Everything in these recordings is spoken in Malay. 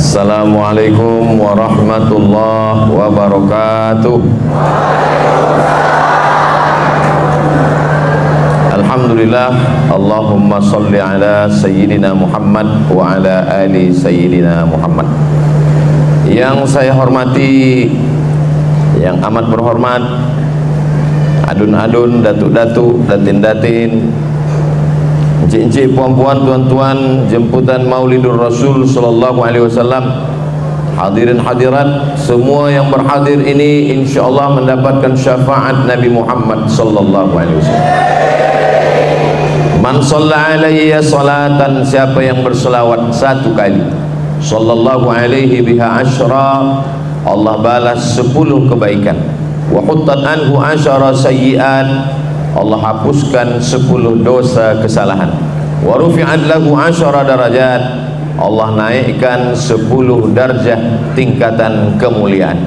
Assalamualaikum warahmatullahi wabarakatuh. Alhamdulillah, Allahumma salli ala Sayyidina Muhammad wa ala ali Sayyidina Muhammad. Yang saya hormati, yang amat berhormat, adun-adun, datuk-datuk, datin-datin, encik-encik, puan-puan, tuan-tuan, jemputan Maulidur Rasul sallallahu alaihi wasallam, hadirin hadirat, semua yang berhadir ini insyaallah mendapatkan syafaat Nabi Muhammad sallallahu alaihi wasallam. Man shalla alayya salatan, siapa yang berselawat satu kali, sallallahu alaihi biha asyra, Allah balas 10 kebaikan. Wa huttat anhu asyara sayyi'at, Allah hapuskan 10 dosa kesalahan. Wa rufi'at lahu asyara darajat, Allah naikkan 10 darjah tingkatan kemuliaan.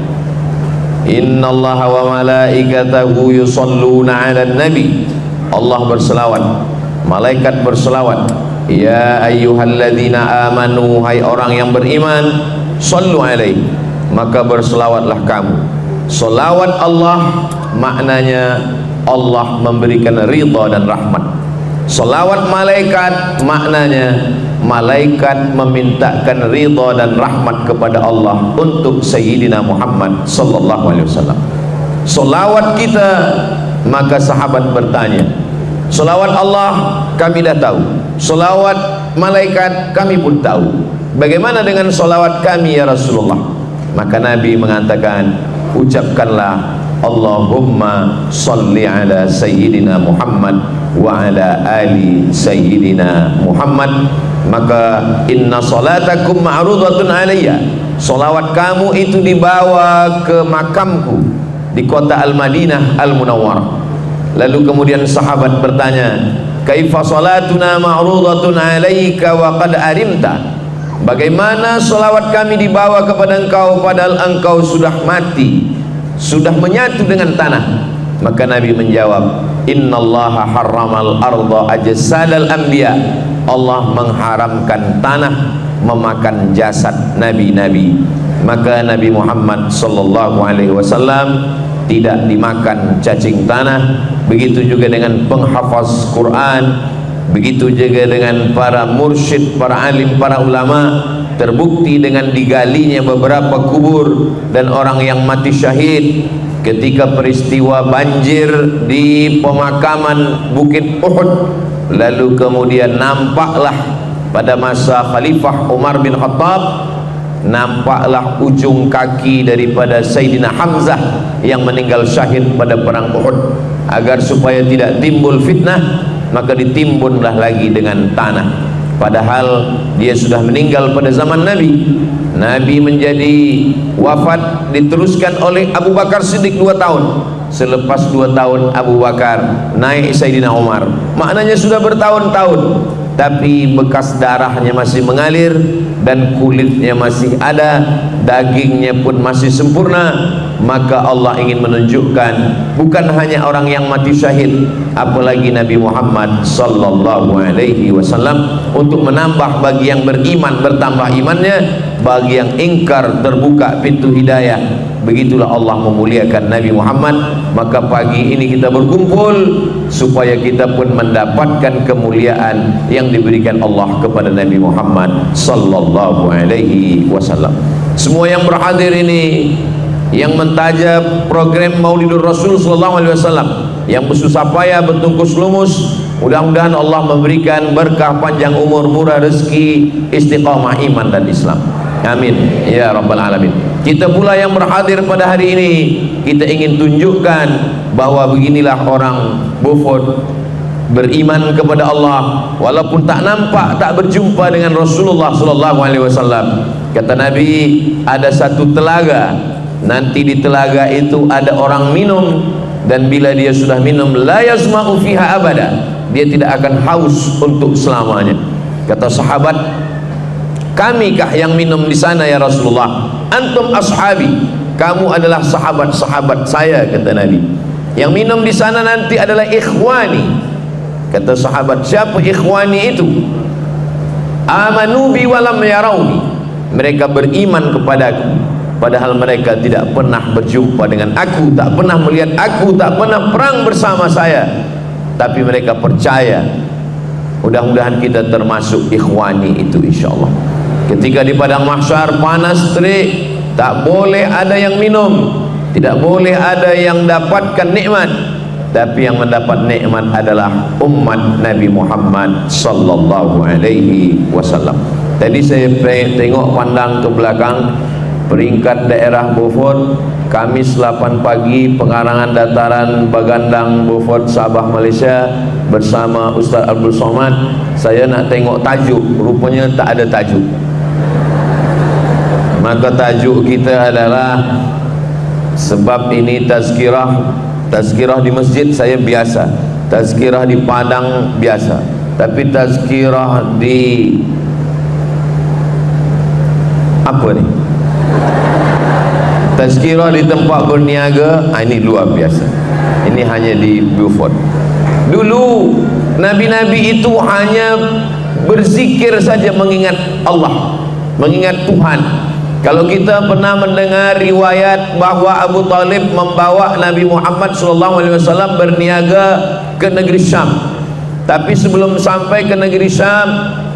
Innallaha wa malaikatahu yusalluna 'alan nabi, Allah berselawat, malaikat berselawat. Ya ayyuhalladzina amanu, hai orang yang beriman, sallu alaihi, maka berselawatlah kamu. Selawat Allah maknanya Allah memberikan ridha dan rahmat. Selawat malaikat maknanya malaikat memintakan ridha dan rahmat kepada Allah untuk Sayyidina Muhammad sallallahu alaihi wasallam. Selawat kita, maka sahabat bertanya, selawat Allah kami dah tahu, selawat malaikat kami pun tahu, bagaimana dengan selawat kami ya Rasulullah? Maka Nabi mengatakan, ucapkanlah Allahumma salli ala Sayyidina Muhammad wa ala ali Sayyidina Muhammad. Maka inna salatakum ma'rudatun alayya, salawat kamu itu dibawa ke makamku di kota Al-Madinah Al-Munawwarah. Lalu kemudian sahabat bertanya, kaifa salatuna ma'rudatun alayka wa qad arimta, bagaimana salawat kami dibawa kepada engkau padahal engkau sudah mati, sudah menyatu dengan tanah? Maka Nabi menjawab, innallaha harramal arda ajsadal anbiya, Allah mengharamkan tanah memakan jasad nabi-nabi. Maka Nabi Muhammad sallallahu alaihi wasallam tidak dimakan cacing tanah. Begitu juga dengan penghafaz Quran, begitu juga dengan para mursyid, para alim, para ulama. Terbukti dengan digalinya beberapa kubur dan orang yang mati syahid ketika peristiwa banjir di pemakaman Bukit Uhud. Lalu kemudian nampaklah pada masa Khalifah Umar bin Khattab, nampaklah ujung kaki daripada Sayyidina Hamzah yang meninggal syahid pada perang Uhud. Agar supaya tidak timbul fitnah, maka ditimbunlah lagi dengan tanah, padahal dia sudah meninggal pada zaman Nabi. Nabi menjadi wafat diteruskan oleh Abu Bakar Siddiq 2 tahun. Selepas 2 tahun Abu Bakar, naik Sayyidina Umar. Maknanya sudah bertahun-tahun, tapi bekas darahnya masih mengalir dan kulitnya masih ada, dagingnya pun masih sempurna. Maka Allah ingin menunjukkan bukan hanya orang yang mati syahid, apalagi Nabi Muhammad sallallahu alaihi wasallam, untuk menambah bagi yang beriman bertambah imannya, bagi yang ingkar terbuka pintu hidayah. Begitulah Allah memuliakan Nabi Muhammad. Maka pagi ini kita berkumpul supaya kita pun mendapatkan kemuliaan yang diberikan Allah kepada Nabi Muhammad sallallahu alaihi wasallam. Semua yang berhadir ini, yang mentajab program Maulidur Rasul sallallahu alaihi wasallam, yang bersusah payah bertungkus lumus, mudah-mudahan Allah memberikan berkah panjang umur, murah rezeki, istiqamah iman dan Islam. Amin ya rabbal alamin. Kita pula yang berhadir pada hari ini, kita ingin tunjukkan bahwa beginilah orang Beaufort beriman kepada Allah walaupun tak nampak, tak berjumpa dengan Rasulullah sallallahu alaihi wasallam. Kata Nabi, ada satu telaga, nanti di telaga itu ada orang minum, dan bila dia sudah minum, la yazma'u fiha abada, dia tidak akan haus untuk selamanya. Kata sahabat, kamikah yang minum di sana ya Rasulullah? Antum ashabi, kamu adalah sahabat-sahabat saya, kata Nabi. Yang minum di sana nanti adalah ikhwani. Kata sahabat, siapa ikhwani itu? Amanu bi walam yarawni, mereka beriman kepadaku, padahal mereka tidak pernah berjumpa dengan aku, tak pernah melihat aku, tak pernah perang bersama saya, tapi mereka percaya. Mudah-mudahan kita termasuk ikhwani itu insyaallah. Ketika di padang mahsyar panas terik, tak boleh ada yang minum, tidak boleh ada yang dapatkan nikmat, tapi yang mendapat nikmat adalah umat Nabi Muhammad sallallahu alaihi wasallam. Tadi saya tengok pandang ke belakang, peringkat daerah Beaufort, Kamis 8 pagi, pengarangan dataran Bagandang Beaufort Sabah Malaysia bersama Ustaz Abdul Somad. Saya nak tengok tajuk, rupanya tak ada tajuk. Maka tajuk kita adalah, sebab ini tazkirah di masjid saya biasa, tazkirah di padang biasa, tapi tazkirah di apa ni? Tazkirah di tempat berniaga, ini luar biasa. Ini hanya di Beaufort. Dulu nabi-nabi itu hanya berzikir saja, mengingat Allah, mengingat Tuhan. Kalau kita pernah mendengar riwayat bahwa Abu Talib membawa Nabi Muhammad SAW berniaga ke negeri Syam, tapi sebelum sampai ke negeri Syam,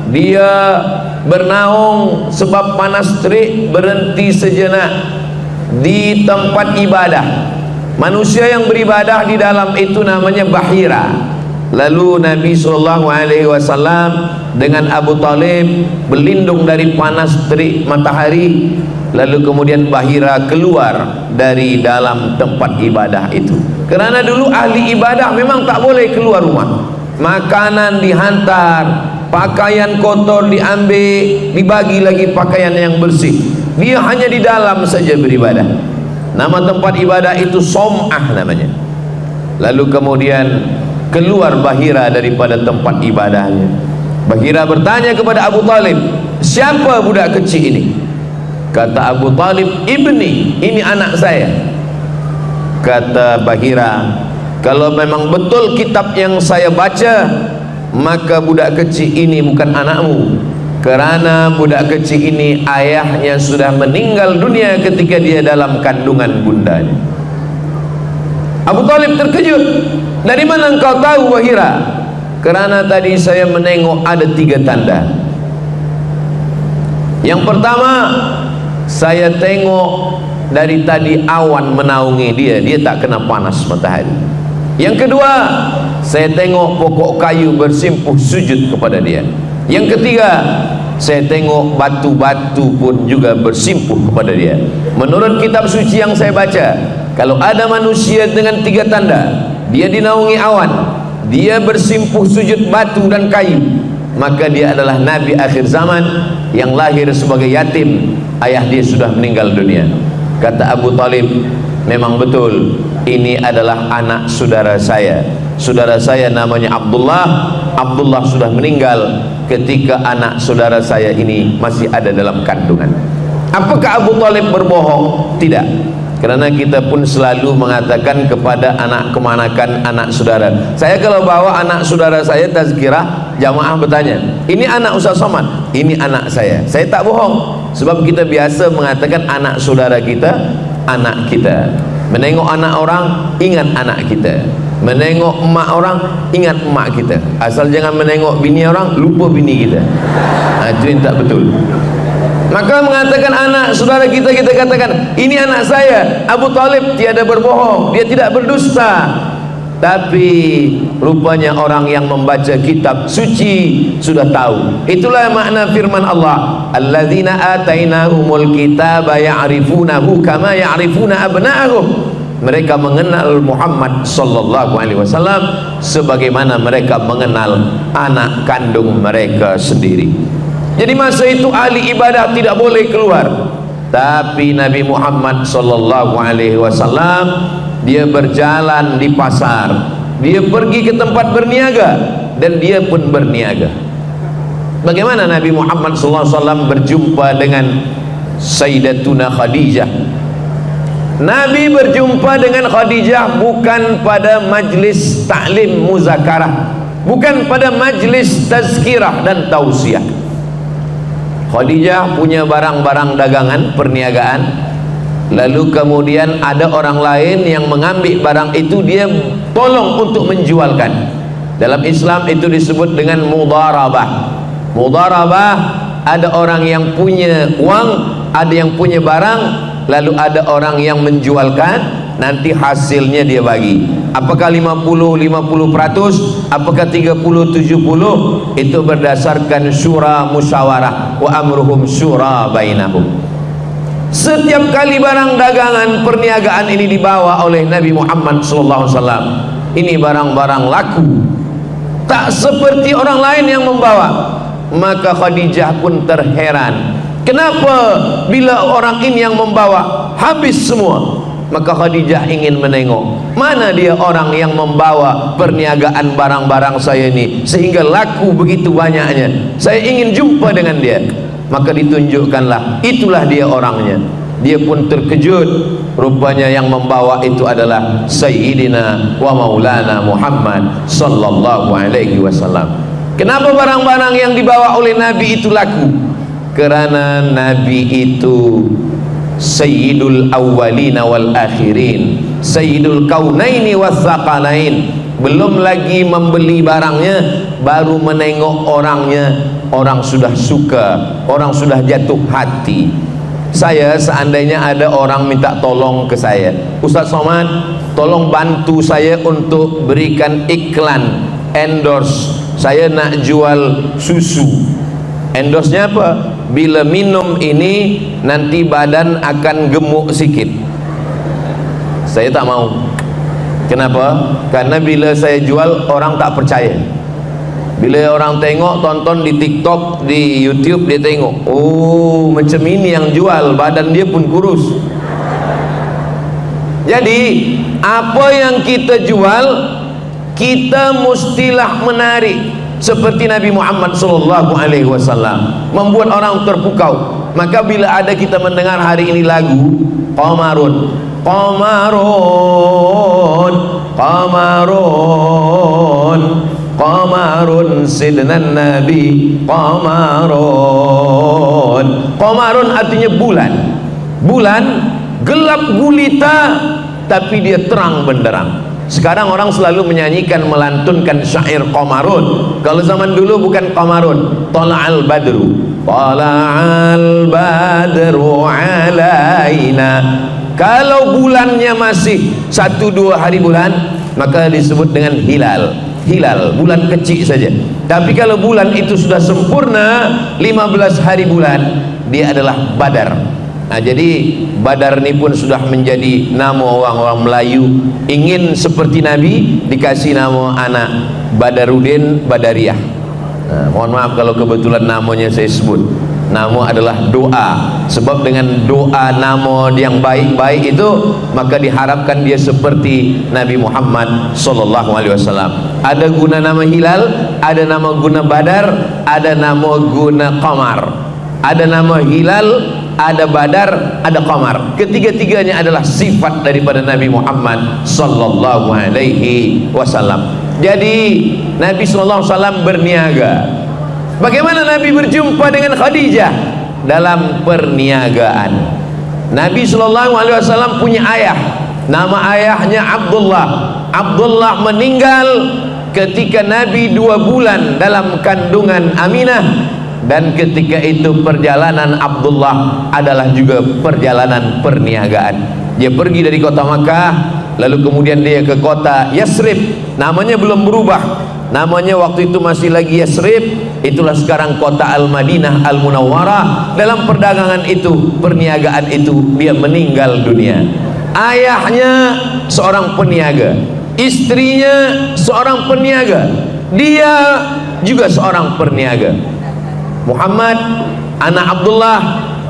dia bernaung sebab panas terik, berhenti sejenak di tempat ibadah. Manusia yang beribadah di dalam itu namanya Bahira. Lalu Nabi SAW dengan Abu Talib berlindung dari panas terik matahari. Lalu kemudian Bahira keluar dari dalam tempat ibadah itu. Kerana dulu ahli ibadah memang tak boleh keluar rumah. Makanan dihantar, pakaian kotor diambil, dibagi lagi pakaian yang bersih. Dia hanya di dalam saja beribadah. Nama tempat ibadah itu Som'ah namanya. Lalu kemudian keluar Bahira daripada tempat ibadahnya. Bahira bertanya kepada Abu Talib, siapa budak kecil ini? Kata Abu Talib, ibni, ini anak saya. Kata Bahira, kalau memang betul kitab yang saya baca, maka budak kecil ini bukan anakmu, kerana budak kecil ini ayahnya sudah meninggal dunia ketika dia dalam kandungan bundanya. Abu Talib terkejut. Dari mana engkau tahu Bahira? Kerana tadi saya menengok ada 3 tanda. Yang pertama, saya tengok dari tadi awan menaungi dia, dia tak kena panas matahari. Yang kedua, saya tengok pokok kayu bersimpuh sujud kepada dia. Yang ketiga, saya tengok batu-batu pun juga bersimpuh kepada dia. Menurut kitab suci yang saya baca, kalau ada manusia dengan 3 tanda, dia dinaungi awan, dia bersimpuh sujud batu dan kayu, maka dia adalah Nabi akhir zaman yang lahir sebagai yatim, ayah dia sudah meninggal dunia. Kata Abu Talib, memang betul, ini adalah anak saudara saya. Saudara saya namanya Abdullah. Abdullah sudah meninggal ketika anak saudara saya ini masih ada dalam kandungan. Apakah Abu Talib berbohong? Tidak. Kerana kita pun selalu mengatakan kepada anak kemanakan anak saudara. Saya kalau bawa anak saudara saya tazkirah, jamaah bertanya, ini anak Ustaz Somad? Ini anak saya. Saya tak bohong, sebab kita biasa mengatakan anak saudara kita, anak kita. Menengok anak orang, ingat anak kita. Menengok emak orang, ingat emak kita. Asal jangan menengok bini orang, lupa bini kita. Itu yang tak betul. Maka mengatakan anak saudara kita, kita katakan ini anak saya. Abu Talib tiada berbohong, dia tidak berdusta. Tapi rupanya orang yang membaca kitab suci sudah tahu. Itulah makna firman Allah, alladzina atainahumul kitaba ya'rifunahu kama ya'rifuna abna'ahum. Mereka mengenal Muhammad sallallahu alaihi wasallam sebagaimana mereka mengenal anak kandung mereka sendiri. Jadi masa itu ahli ibadah tidak boleh keluar, tapi Nabi Muhammad sallallahu alaihi wasallam dia berjalan di pasar, dia pergi ke tempat berniaga, dan dia pun berniaga. Bagaimana Nabi Muhammad sallallahu alaihi wasallam berjumpa dengan Sayyidatuna Khadijah? Nabi berjumpa dengan Khadijah bukan pada majlis ta'lim muzakarah, bukan pada majlis tazkirah dan tausiah. Khadijah punya barang-barang dagangan, perniagaan, lalu kemudian ada orang lain yang mengambil barang itu, dia tolong untuk menjualkan. Dalam Islam itu disebut dengan mudharabah. Mudharabah, ada orang yang punya uang, ada yang punya barang, lalu ada orang yang menjualkan, nanti hasilnya dia bagi. Apakah 50-50%, apakah 30-70, itu berdasarkan syura musyawarah, wa amruhum syura bainahum. Setiap kali barang dagangan perniagaan ini dibawa oleh Nabi Muhammad SAW, ini barang-barang laku, tak seperti orang lain yang membawa. Maka Khadijah pun terheran, kenapa bila orang ini yang membawa habis semua? Maka Khadijah ingin menengok, mana dia orang yang membawa perniagaan barang-barang saya ini sehingga laku begitu banyaknya. Saya ingin jumpa dengan dia. Maka ditunjukkanlah, itulah dia orangnya. Dia pun terkejut, rupanya yang membawa itu adalah Sayyidina wa Maulana Muhammad sallallahu alaihi wasallam. Kenapa barang-barang yang dibawa oleh Nabi itu laku? Kerana Nabi itu Sayyidul awwalina wal akhirin, Sayyidul kaunaini was saqalain. Belum lagi membeli barangnya, baru menengok orangnya, orang sudah suka, orang sudah jatuh hati. Saya seandainya ada orang minta tolong ke saya, Ustaz Somad, tolong bantu saya untuk berikan iklan, endorse, saya nak jual susu. Endorse-nya apa? Bila minum ini nanti badan akan gemuk sikit. Saya tak mau. Kenapa? Karena bila saya jual, orang tak percaya. Bila orang tengok, tonton di TikTok, di YouTube, dia tengok, oh macam ini yang jual, badan dia pun kurus. Jadi apa yang kita jual, kita mestilah menarik seperti Nabi Muhammad SAW, membuat orang terpukau. Maka bila ada kita mendengar hari ini lagu Qamarun, Qamarun, Qamarun, Qamarun sidnan Nabi, Qamarun. Qamarun artinya bulan. Bulan gelap gulita tapi dia terang benderang. Sekarang orang selalu menyanyikan, melantunkan syair Qamarun. Kalau zaman dulu bukan Qamarun, Tala'al Badru, Tala'al Badru alaina. Kalau bulannya masih 1-2 hari bulan, maka disebut dengan hilal. Hilal, bulan kecil saja. Tapi kalau bulan itu sudah sempurna 15 hari bulan, dia adalah Badar. Nah, jadi Badar ini pun sudah menjadi nama orang-orang Melayu. Ingin seperti Nabi, dikasih nama anak Badarudin, Badariah. Nah, mohon maaf kalau kebetulan namanya saya sebut. Nama adalah doa. Sebab dengan doa nama yang baik-baik itu, maka diharapkan dia seperti Nabi Muhammad SAW. Ada guna nama hilal, ada nama guna Badar, ada nama guna Qamar. Ada nama hilal, ada Badar, ada Qamar. Ketiga-tiganya adalah sifat daripada Nabi Muhammad sallallahu alaihi wasallam. Jadi Nabi sallallahu alaihi wasallam berniaga. Bagaimana Nabi berjumpa dengan Khadijah? Dalam perniagaan. Nabi sallallahu alaihi wasallam punya ayah. Nama ayahnya Abdullah. Abdullah meninggal ketika Nabi 2 bulan dalam kandungan Aminah. Dan ketika itu perjalanan Abdullah adalah juga perjalanan perniagaan. Dia pergi dari kota Makkah, lalu kemudian dia ke kota Yasrib. Namanya belum berubah, namanya waktu itu masih lagi Yasrib. Itulah sekarang kota Al-Madinah Al-Munawwarah. Dalam perdagangan itu, perniagaan itu, dia meninggal dunia. Ayahnya seorang peniaga, istrinya seorang peniaga, dia juga seorang perniaga. Muhammad, anak Abdullah,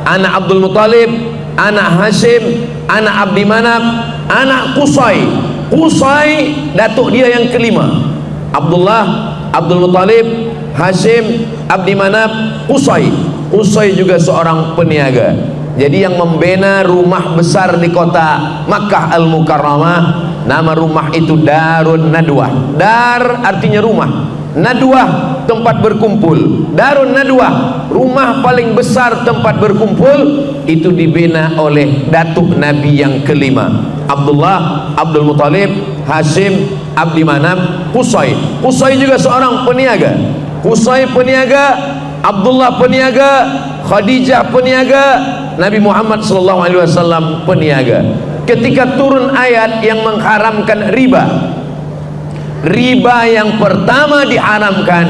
anak Abdul Muttalib, anak Hashim, anak Abdi Manaf, anak Qusay. Qusay datuk dia yang kelima. Abdullah, Abdul Muttalib, Hashim, Abdi Manaf, Qusay. Qusay juga seorang peniaga. Jadi yang membina rumah besar di kota Makkah Al-Mukarramah, nama rumah itu Darun Nadwah. Dar artinya rumah, Nadwah, tempat berkumpul. Darun Nadwah, rumah paling besar tempat berkumpul, itu dibina oleh datuk Nabi yang kelima, Abdullah, Abdul Muttalib, Hashim, Abdi Manaf, Qusay. Qusay juga seorang peniaga. Qusay peniaga, Abdullah peniaga, Khadijah peniaga, Nabi Muhammad SAW peniaga. Ketika turun ayat yang mengharamkan riba, riba yang pertama diharamkan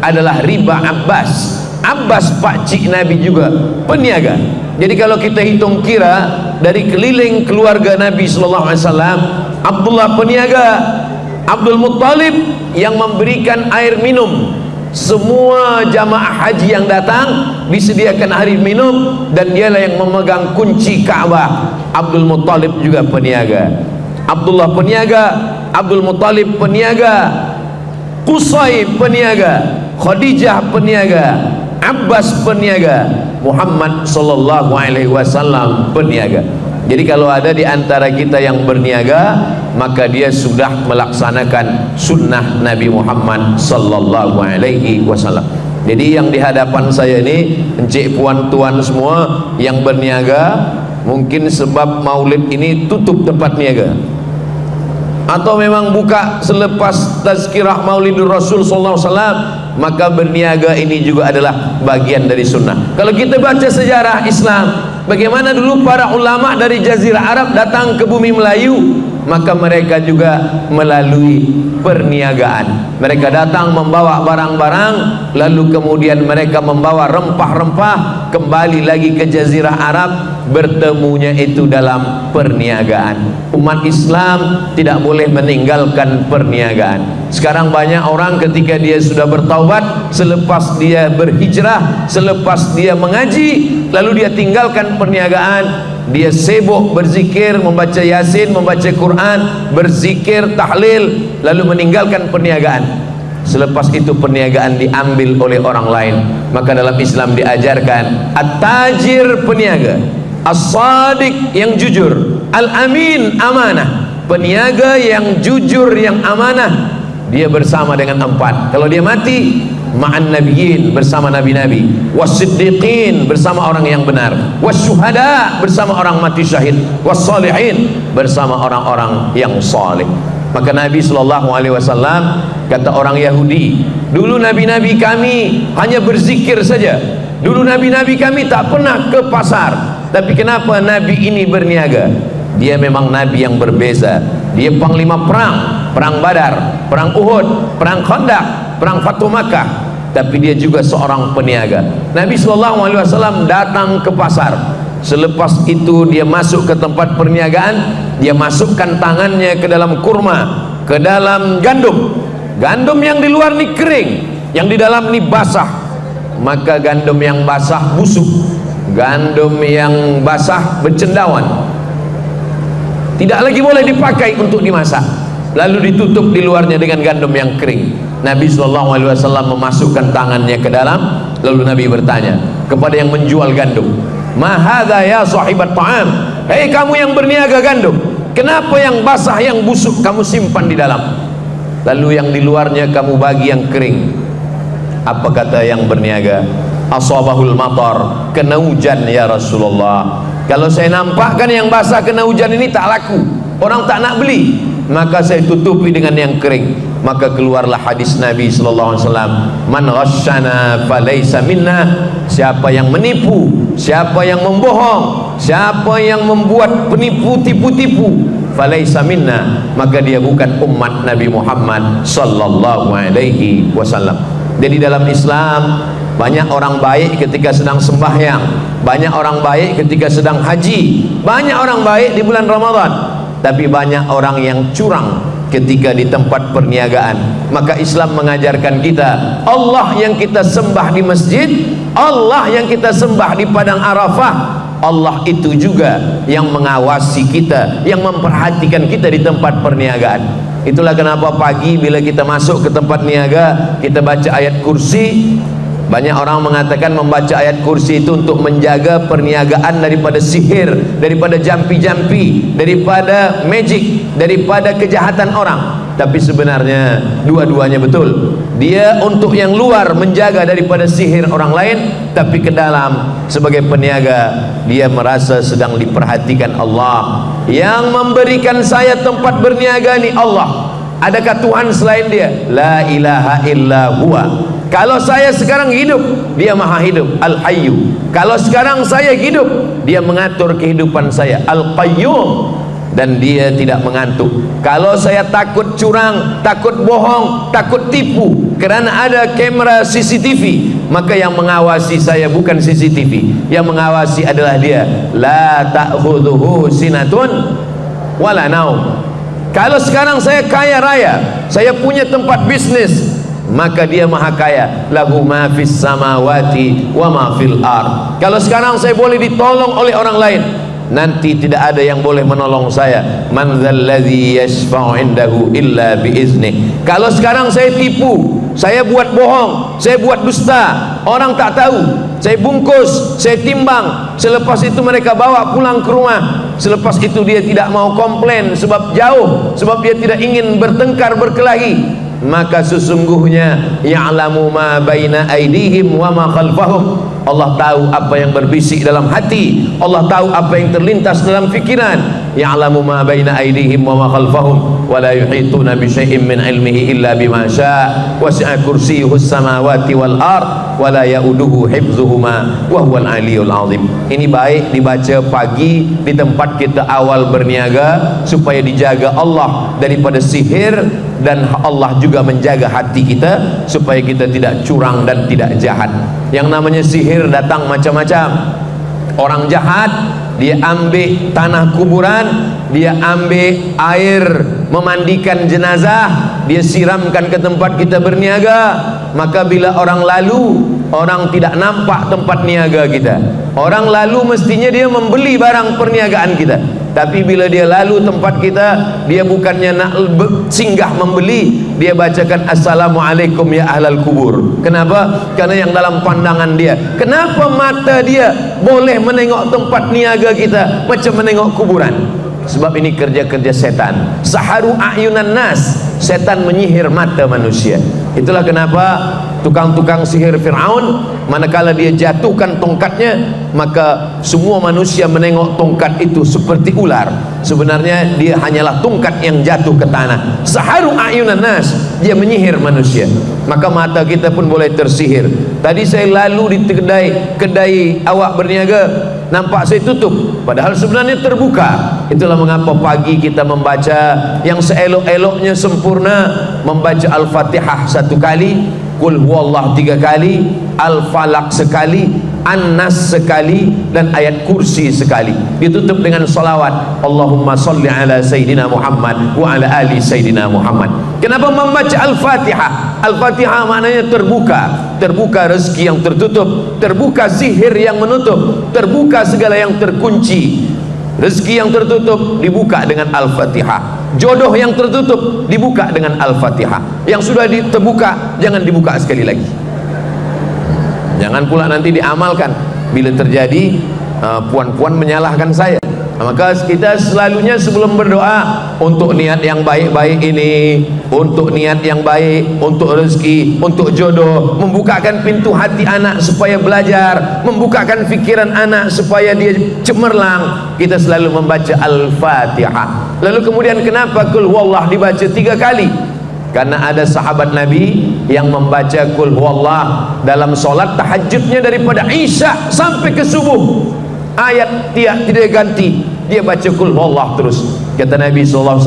adalah riba Abbas. Abbas pakcik Nabi juga peniaga. Jadi kalau kita hitung kira dari keliling keluarga Nabi SAW, Abdullah peniaga, Abdul Muttalib yang memberikan air minum. Semua jamaah haji yang datang disediakan air minum, dan dialah yang memegang kunci Ka'bah. Abdul Muttalib juga peniaga. Abdullah peniaga, Abdul Muttalib peniaga, Qusay peniaga, Khadijah peniaga, Abbas peniaga, Muhammad sallallahu alaihi wasallam peniaga. Jadi kalau ada di antara kita yang berniaga, maka dia sudah melaksanakan sunnah Nabi Muhammad sallallahu alaihi wasallam. Jadi yang di hadapan saya ini, encik puan tuan semua yang berniaga, mungkin sebab maulid ini tutup tempat niaga, atau memang buka selepas tazkirah Maulidur Rasul sallallahu alaihi wasallam, maka berniaga ini juga adalah bagian dari sunnah. Kalau kita baca sejarah Islam, bagaimana dulu para ulama dari Jazirah Arab datang ke bumi Melayu, maka mereka juga melalui perniagaan. Mereka datang membawa barang-barang, lalu kemudian mereka membawa rempah-rempah kembali lagi ke Jazirah Arab, bertemunya itu dalam perniagaan. Umat Islam tidak boleh meninggalkan perniagaan. Sekarang banyak orang ketika dia sudah bertaubat, selepas dia berhijrah, selepas dia mengaji, lalu dia tinggalkan perniagaan. Dia sibuk berzikir, membaca Yasin, membaca Quran, berzikir, tahlil, lalu meninggalkan perniagaan. Selepas itu perniagaan diambil oleh orang lain. Maka dalam Islam diajarkan at-tajir peniaga, as-sadiq yang jujur, al-amin amanah. Peniaga yang jujur, yang amanah, dia bersama dengan empat. Kalau dia mati, ma'an nabiyyin, bersama nabi-nabi, was-siddiqin, bersama orang yang benar, was-syuhada, bersama orang mati syahid, was-salihin, bersama orang-orang yang saleh. Maka Nabi SAW kata orang Yahudi, dulu nabi-nabi kami hanya berzikir saja, dulu nabi-nabi kami tak pernah ke pasar, tapi kenapa nabi ini berniaga? Dia memang nabi yang berbeza. Dia panglima perang, perang Badar, perang Uhud, perang Khandaq, perang Fatu Makkah, tapi dia juga seorang peniaga. Nabi SAW datang ke pasar. Selepas itu dia masuk ke tempat perniagaan, dia masukkan tangannya ke dalam kurma, ke dalam gandum. Gandum yang di luar ni kering, yang di dalam ni basah. Maka gandum yang basah busuk, gandum yang basah bercendawan, tidak lagi boleh dipakai untuk dimasak. Lalu ditutup di luarnya dengan gandum yang kering. Nabi SAW memasukkan tangannya ke dalam, lalu Nabi bertanya kepada yang menjual gandum, ma hadza ya sahibat ta'am, hei kamu yang berniaga gandum, kenapa yang basah, yang busuk kamu simpan di dalam, lalu yang di luarnya kamu bagi yang kering? Apa kata yang berniaga? Asabahul matar, kena hujan ya Rasulullah. Kalau saya nampakkan yang basah kena hujan ini tak laku, orang tak nak beli, maka saya tutupi dengan yang kering. Maka keluarlah hadis Nabi SAW, man ghasyana falaysa minna, siapa yang menipu, siapa yang membohong, siapa yang membuat penipu, tipu-tipu, falaysa minna, maka dia bukan umat Nabi Muhammad sallallahu alaihi wasallam. Jadi dalam Islam banyak orang baik ketika sedang sembahyang, banyak orang baik ketika sedang haji, banyak orang baik di bulan Ramadan, tapi banyak orang yang curang ketika di tempat perniagaan. Maka Islam mengajarkan kita, Allah yang kita sembah di masjid, Allah yang kita sembah di padang Arafah, Allah itu juga yang mengawasi kita, yang memperhatikan kita di tempat perniagaan. Itulah kenapa pagi bila kita masuk ke tempat niaga, kita baca ayat kursi. Banyak orang mengatakan membaca ayat kursi itu untuk menjaga perniagaan daripada sihir, daripada jampi-jampi, daripada magic, daripada kejahatan orang. tapi sebenarnya dua-duanya betul. Dia untuk yang luar menjaga daripada sihir orang lain, tapi ke dalam sebagai peniaga dia merasa sedang diperhatikan Allah. Yang memberikan saya tempat berniaga ni Allah. Adakah Tuhan selain dia? La ilaha illa huwa. Kalau saya sekarang hidup, dia maha hidup, Al-Hayyu. Kalau sekarang saya hidup, dia mengatur kehidupan saya, Al-Qayyum. Dan dia tidak mengantuk. Kalau saya takut curang, takut bohong, takut tipu, kerana ada kamera CCTV, maka yang mengawasi saya bukan CCTV, yang mengawasi adalah dia. La ta'khudhuhu sinatun wala naum. Kalau sekarang saya kaya raya, saya punya tempat bisnis, maka dia maha kaya. Lahu ma fis samawati wa ma fil ard. Kalau sekarang saya boleh ditolong oleh orang lain, nanti tidak ada yang boleh menolong saya. Man dzalladzi yashfa'u indahu illa biiznih. Kalau sekarang saya tipu, saya buat bohong, saya buat dusta, orang tak tahu, saya bungkus, saya timbang, selepas itu mereka bawa pulang ke rumah, selepas itu dia tidak mau komplain sebab jauh, sebab dia tidak ingin bertengkar berkelahi, maka sesungguhnya ya'lamu ma baina aydihim wa ma khalfahum. Allah tahu apa yang berbisik dalam hati, Allah tahu apa yang terlintas dalam fikiran. Ya'lamu ma baina aydihim wa ma khalfahum wa la yuhituna bi syai'in min ilmihi illa bima syaa' wasi'a kursiyyuhu as-samawati wal ard wa la ya'uduhu hifdzuhuma wa huwal 'aliyyul 'azim. Ini baik dibaca pagi di tempat kita awal berniaga, supaya dijaga Allah daripada sihir, dan Allah juga menjaga hati kita supaya kita tidak curang dan tidak jahat. Yang namanya sihir datang macam-macam. Orang jahat, dia ambil tanah kuburan, dia ambil air memandikan jenazah, dia siramkan ke tempat kita berniaga. Maka bila orang lalu, orang tidak nampak tempat niaga kita. Orang lalu mestinya dia membeli barang perniagaan kita, tapi bila dia lalu tempat kita, dia bukannya nak singgah membeli, dia bacakan assalamualaikum ya ahlal kubur. Kenapa? Karena yang dalam pandangan dia, kenapa mata dia boleh menengok tempat niaga kita macam menengok kuburan? Sebab ini kerja-kerja setan. Saharu a'yunan nas, setan menyihir mata manusia. Itulah kenapa tukang-tukang sihir Fir'aun, manakala dia jatuhkan tongkatnya, maka semua manusia menengok tongkat itu seperti ular. Sebenarnya dia hanyalah tongkat yang jatuh ke tanah. Saharu a'yunan nas, dia menyihir manusia. Maka mata kita pun boleh tersihir. Tadi saya lalu di kedai awak berniaga, nampak saya tutup, padahal sebenarnya terbuka. Itulah mengapa pagi kita membaca yang seelok-eloknya sempurna, membaca Al-Fatihah 1 kali, Qul huwallah 3 kali, Al-Falaq sekali, An-Nas sekali, dan ayat kursi sekali. Ditutup dengan salawat, Allahumma salli ala Sayyidina Muhammad wa ala ali Sayyidina Muhammad. Kenapa membaca Al-Fatihah? Al-Fatihah maknanya terbuka. Terbuka rezeki yang tertutup, terbuka sihir yang menutup, terbuka segala yang terkunci. Rezeki yang tertutup dibuka dengan Al-Fatihah. Jodoh yang tertutup dibuka dengan Al-Fatihah. Yang sudah terbuka jangan dibuka sekali lagi. Jangan pula nanti diamalkan. Bila terjadi puan-puan menyalahkan saya, maka kita selalunya sebelum berdoa untuk niat yang baik-baik ini, untuk niat yang baik, untuk rezeki, untuk jodoh, membukakan pintu hati anak supaya belajar, membukakan fikiran anak supaya dia cemerlang, kita selalu membaca Al-Fatihah. Lalu kemudian kenapa Qul huwallah dibaca 3 kali? Karena ada sahabat Nabi yang membaca Qul huwallah dalam solat tahajudnya daripada Isya sampai ke subuh. Ayat tidak ganti, dia baca Qul huwallah terus. Kata Nabi SAW,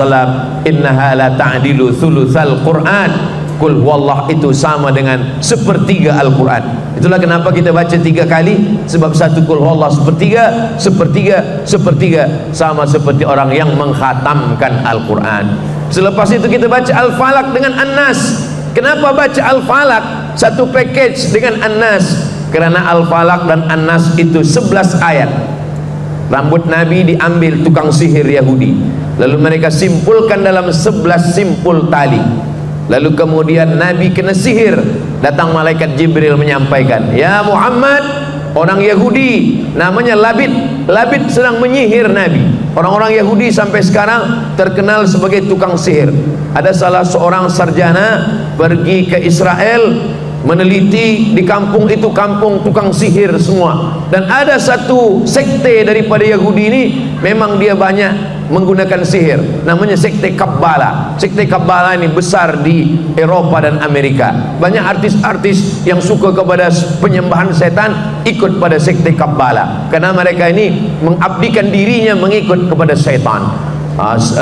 innaha la ta'dilu thuluthal Qur'an. Qul huwallah itu sama dengan 1/3 Al-Quran. Itulah kenapa kita baca 3 kali, sebab 1 Qul huwallah 1/3, 1/3 sama seperti orang yang mengkhatamkan Al-Quran. Selepas itu kita baca Al-Falaq dengan An-Nas. Kenapa baca Al-Falaq satu package dengan An-Nas? Kerana Al-Falaq dan An-Nas itu 11 ayat. Rambut Nabi diambil tukang sihir Yahudi, lalu mereka simpulkan dalam 11 simpul tali. Lalu kemudian Nabi kena sihir, datang malaikat Jibril menyampaikan, ya Muhammad, orang Yahudi namanya Labid, Labid sedang menyihir Nabi. Orang-orang Yahudi sampai sekarang terkenal sebagai tukang sihir. Ada salah seorang sarjana pergi ke Israel, meneliti di kampung itu kampung tukang sihir semua. Dan ada satu sekte daripada Yahudi ini, memang dia banyak menggunakan sihir, namanya sekte Kabbala. Sekte Kabbala ini besar di Eropa dan Amerika. Banyak artis-artis yang suka kepada penyembahan setan ikut pada sekte Kabbala, karena mereka ini mengabdikan dirinya mengikut kepada setan.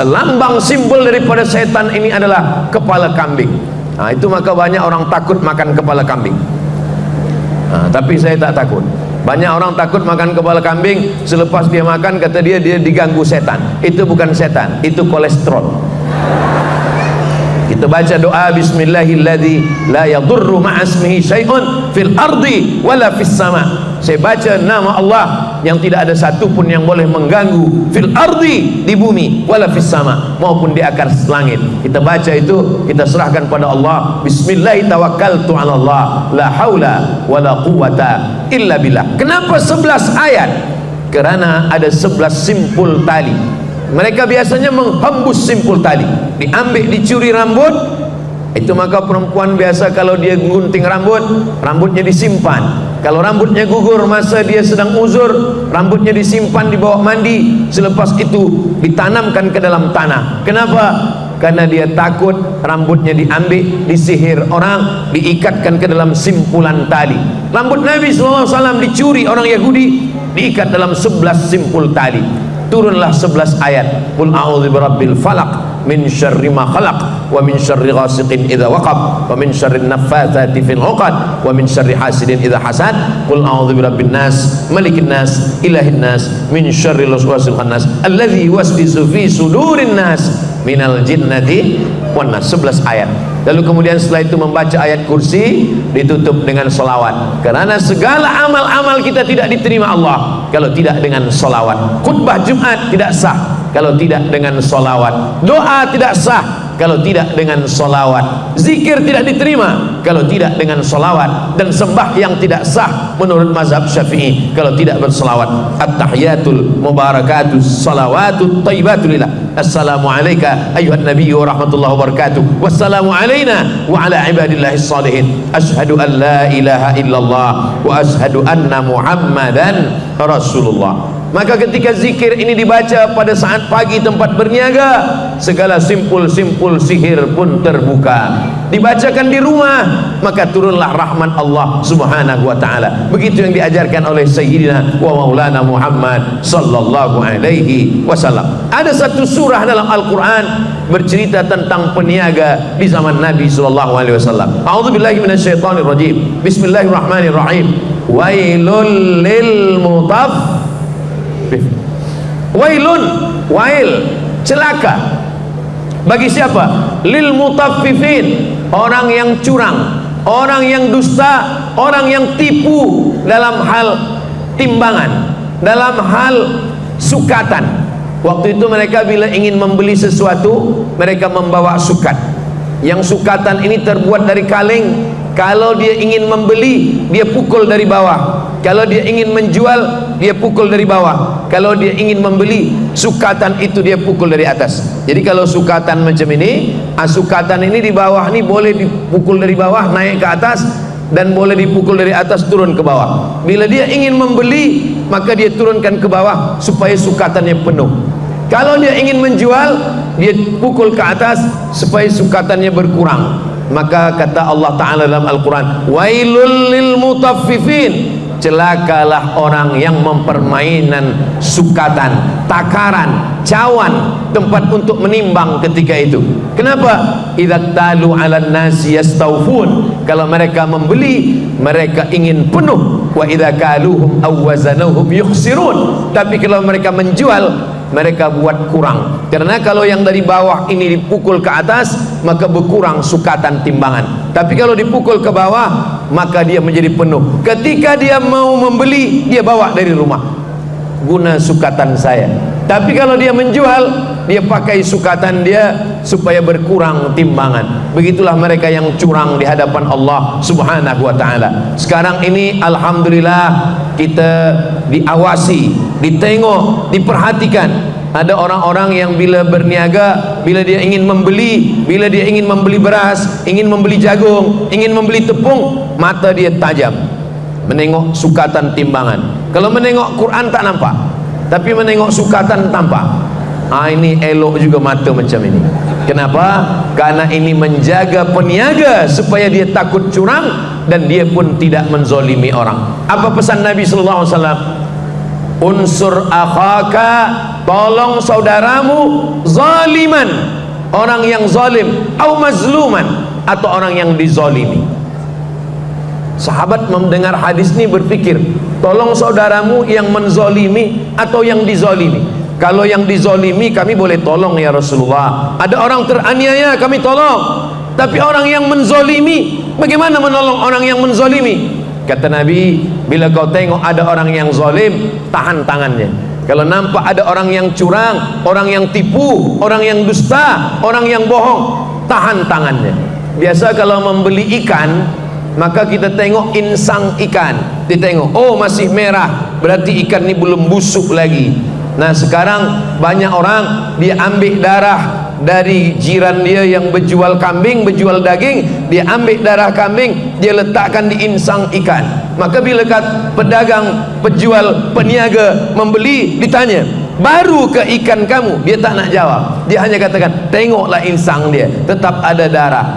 Lambang simbol daripada setan ini adalah kepala kambing. Itu maka banyak orang takut makan kepala kambing. Tapi saya tak takut. Banyak orang takut makan kepala kambing, selepas dia makan kata dia diganggu setan. Itu bukan setan, itu kolesterol. Kita baca doa bismillahilladzi la yadurru ma'asmihi syai'un fil ardi wala fis sama. Saya baca nama Allah yang tidak ada satu pun yang boleh mengganggu, fil ardi, di bumi, wala fis sama, maupun di atas langit. Kita baca itu, kita serahkan pada Allah. Bismillah tawakkaltu 'ala Allah, la haula wala quwata illa billah. Kenapa 11 ayat? Karena ada 11 simpul tali. Mereka biasanya menghembus simpul tali, diambil, dicuri rambut. Itu maka perempuan biasa kalau dia gunting rambut, rambutnya disimpan. Kalau rambutnya gugur masa dia sedang uzur, rambutnya disimpan di bawah mandi, selepas itu ditanamkan ke dalam tanah. Kenapa? Karena dia takut rambutnya diambil, disihir orang, diikatkan ke dalam simpulan tali. Rambut Nabi SAW dicuri orang Yahudi, diikat dalam 11 simpul tali. Turunlah 11 ayat. Qul a'udzu birabbil falaq min syarri ma khalaq wa min syarri ghasiqin idza waqab wa min syarri naffatsati fil 'uqad wa min syarri hasidin idza hasad. Qul a'udzu birabbin nas malikin nas ilahin nas min syarril waswasil khannas alladzi yuwaswisu fi sudurin nas minal jinnati wan nas. 11 ayat. Lalu kemudian setelah itu membaca ayat kursi, ditutup dengan solawat. Karena segala amal-amal kita tidak diterima Allah kalau tidak dengan solawat. Khutbah Jumat tidak sah kalau tidak dengan solawat. Doa tidak sah kalau tidak dengan solawat. Zikir tidak diterima kalau tidak dengan solawat. Dan sembahyang tidak sah menurut mazhab Syafi'i kalau tidak bersolawat. At-tahiyatul mubarakatus salawatut thayyibatulillah. Assalamu alayka ayyuhan nabiyyu wa rahmatullahi wa barakatuh. Wassalamu alayna wa ala ibadillahis salihin. Ashhadu an la ilaha illallah wa ashhadu anna Muhammadan Rasulullah. Maka ketika zikir ini dibaca pada saat pagi tempat berniaga, segala simpul-simpul sihir pun terbuka. Dibacakan di rumah, maka turunlah rahmat Allah Subhanahu wa taala. Begitu yang diajarkan oleh Sayyidina wa Maulana Muhammad sallallahu alaihi wasallam. Ada satu surah dalam Al-Qur'an bercerita tentang peniaga di zaman Nabi sallallahu alaihi wasallam. A'udzubillahi minasyaitonir rajim. Bismillahirrahmanirrahim. Wailul lil Wailun, wail, celaka bagi siapa? Lil mutaffifin, orang yang curang, orang yang dusta, orang yang tipu dalam hal timbangan, dalam hal sukatan. Waktu itu mereka bila ingin membeli sesuatu, mereka membawa sukat. Yang sukatan ini terbuat dari kaleng. Kalau dia ingin membeli, dia pukul dari bawah. Kalau dia ingin menjual, dia pukul dari bawah. Kalau dia ingin membeli, sukatan itu dia pukul dari atas. Jadi kalau sukatan macam ini, sukatan ini di bawah ini boleh dipukul dari bawah naik ke atas, dan boleh dipukul dari atas turun ke bawah. Bila dia ingin membeli, maka dia turunkan ke bawah supaya sukatannya penuh. Kalau dia ingin menjual, dia pukul ke atas supaya sukatannya berkurang. Maka kata Allah Ta'ala dalam Al-Quran, wailul lil mutaffifin, celakalah orang yang mempermainan sukatan, takaran, cawan, tempat untuk menimbang ketika itu. Kenapa? Idza talu 'alan nasi yastawfun, kalau mereka membeli mereka ingin penuh. Wa idza kaluhum aw wazanuhum yukhsirun, tapi kalau mereka menjual mereka buat kurang. Karena kalau yang dari bawah ini dipukul ke atas, maka berkurang sukatan timbangan. Tapi kalau dipukul ke bawah, maka dia menjadi penuh. Ketika dia mau membeli, dia bawa dari rumah. Guna sukatan saya. Tapi kalau dia menjual, dia pakai sukatan dia supaya berkurang timbangan. Begitulah mereka yang curang di hadapan Allah Subhanahu wa ta'ala. Sekarang ini alhamdulillah kita diawasi, ditengok, diperhatikan. Ada orang-orang yang bila berniaga, bila dia ingin membeli, bila dia ingin membeli beras, ingin membeli jagung, ingin membeli tepung, mata dia tajam menengok sukatan timbangan. Kalau menengok Quran tak nampak, tapi menengok sukatan tampak. Ini elok juga mata macam ini. Kenapa? Karena ini menjaga peniaga supaya dia takut curang dan dia pun tidak menzolimi orang. Apa pesan Nabi sallallahu alaihi wasallam? Unsur akhaka, tolong saudaramu zaliman, orang yang zalim, atau mazluman, atau orang yang dizalimi. Sahabat mendengar hadis ini berpikir, tolong saudaramu yang menzalimi atau yang dizalimi? Kalau yang dizalimi kami boleh tolong ya Rasulullah. Ada orang teraniaya kami tolong. Tapi orang yang menzalimi, bagaimana menolong orang yang menzalimi? Kata Nabi, bila kau tengok ada orang yang zalim, tahan tangannya. Kalau nampak ada orang yang curang, orang yang tipu, orang yang dusta, orang yang bohong, tahan tangannya. Biasa kalau membeli ikan, maka kita tengok insang ikan, ditengok, oh masih merah, berarti ikan ini belum busuk lagi. Nah sekarang banyak orang dia ambil darah dari jiran dia yang berjual kambing, berjual daging, dia ambil darah kambing, dia letakkan di insang ikan. Maka bila pedagang, penjual, peniaga membeli, ditanya, baru ke ikan kamu? Dia tak nak jawab, dia hanya katakan, tengoklah insang dia, tetap ada darah.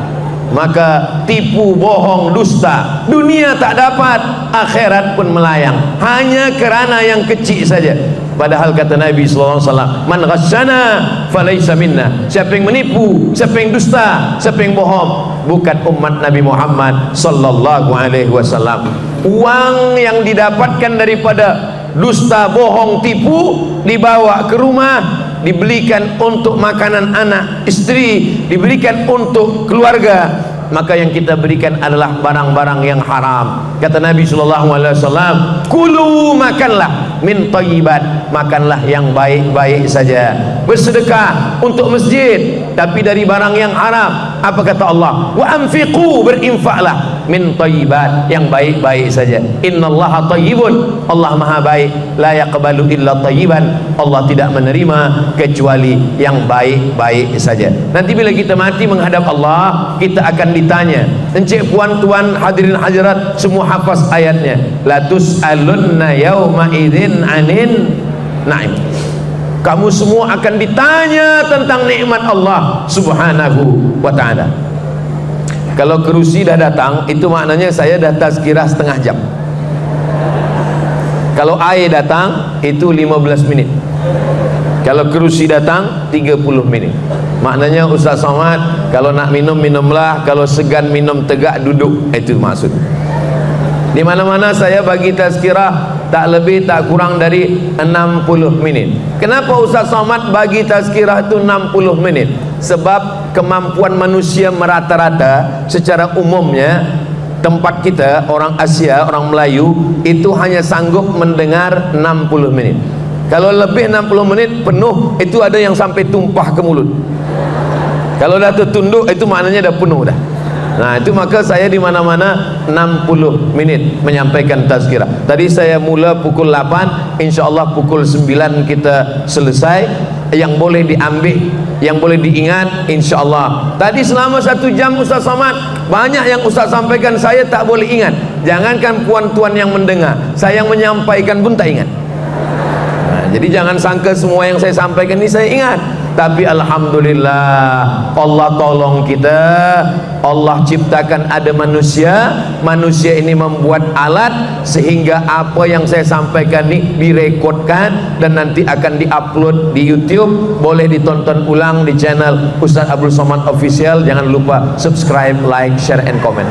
Maka tipu, bohong, dusta, dunia tak dapat, akhirat pun melayang, hanya kerana yang kecil saja. Padahal kata Nabi sallallahu alaihi wasallam, man ghasyana falaysa minna. Siapa yang menipu, siapa yang dusta, siapa yang bohong, bukan umat Nabi Muhammad sallallahu alaihi wasallam. Uang yang didapatkan daripada dusta, bohong, tipu dibawa ke rumah, dibelikan untuk makanan anak, istri, diberikan untuk keluarga, maka yang kita berikan adalah barang-barang yang haram. Kata Nabi SAW, kulu, makanlah, min thayyibat, makanlah yang baik-baik saja. Bersedekah untuk masjid, tapi dari barang yang haram. Apa kata Allah? Wa anfiqu, berinfaklah, min thayyibat, yang baik-baik saja. Innallaha thayyibun, Allah maha baik, la yaqbalu illa thayyiban, Allah tidak menerima kecuali yang baik-baik saja. Nanti bila kita mati menghadap Allah, kita akan ditanya. Encik, puan, tuan, hadirin hadirat semua hafaz ayatnya, la tus'alunna yauma idzin anin na'im. Kamu semua akan ditanya tentang nikmat Allah Subhanahu wa ta'ala. Kalau kerusi dah datang, itu maknanya saya dah tazkirah setengah jam. Kalau air datang, itu 15 minit. Kalau kerusi datang, 30 menit. Maknanya Ustaz Somad, kalau nak minum, minumlah. Kalau segan minum, tegak duduk. Itu maksud. Di mana-mana saya bagi tazkirah tak lebih tak kurang dari 60 menit. Kenapa Ustaz Somad bagi tazkirah itu 60 menit? Sebab kemampuan manusia merata-rata secara umumnya, tempat kita orang Asia, orang Melayu itu hanya sanggup mendengar 60 menit. Kalau lebih 60 menit penuh, itu ada yang sampai tumpah ke mulut. Kalau dah tertunduk, itu maknanya dah penuh dah. Nah itu maka saya di mana-mana 60 menit menyampaikan tazkirah. Tadi saya mula pukul 8, insya-Allah pukul 9 kita selesai. Yang boleh diambil, yang boleh diingat, insya-Allah. Tadi selama 1 jam Ustaz Somad, banyak yang Ustaz sampaikan saya tak boleh ingat. Jangankan puan-tuan yang mendengar, saya yang menyampaikan pun tak ingat. Jadi jangan sangka semua yang saya sampaikan ini saya ingat. Tapi alhamdulillah Allah tolong kita. Allah ciptakan ada manusia. Manusia ini membuat alat sehingga apa yang saya sampaikan ini direkodkan dan nanti akan diupload di YouTube. Boleh ditonton ulang di channel Ustaz Abdul Somad Official. Jangan lupa subscribe, like, share and comment.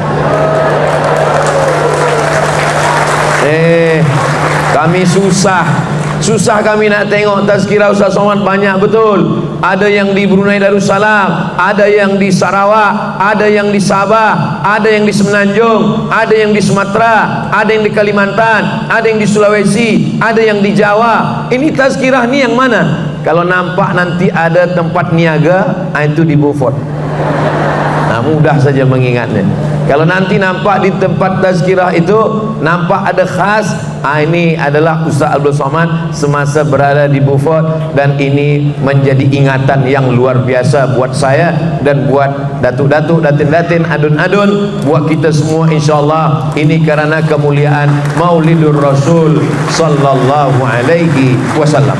Kami susah kami nak tengok tazkirah Ustaz Somad banyak betul. Ada yang di Brunei Darussalam, ada yang di Sarawak, ada yang di Sabah, ada yang di Semenanjung, ada yang di Sumatera, ada yang di Kalimantan, ada yang di Sulawesi, ada yang di Jawa. Ini tazkirah ni yang mana? Kalau nampak nanti ada tempat niaga, itu di Beaufort. Nah, mudah saja mengingatnya. Kalau nanti nampak di tempat tazkirah itu nampak ada khas, ini adalah Ustaz Abdul Somad semasa berada di Beaufort, dan ini menjadi ingatan yang luar biasa buat saya dan buat datuk-datuk, datin-datin, adun-adun, buat kita semua insyaallah. Ini karena kemuliaan Maulidur Rasul sallallahu alaihi wasallam.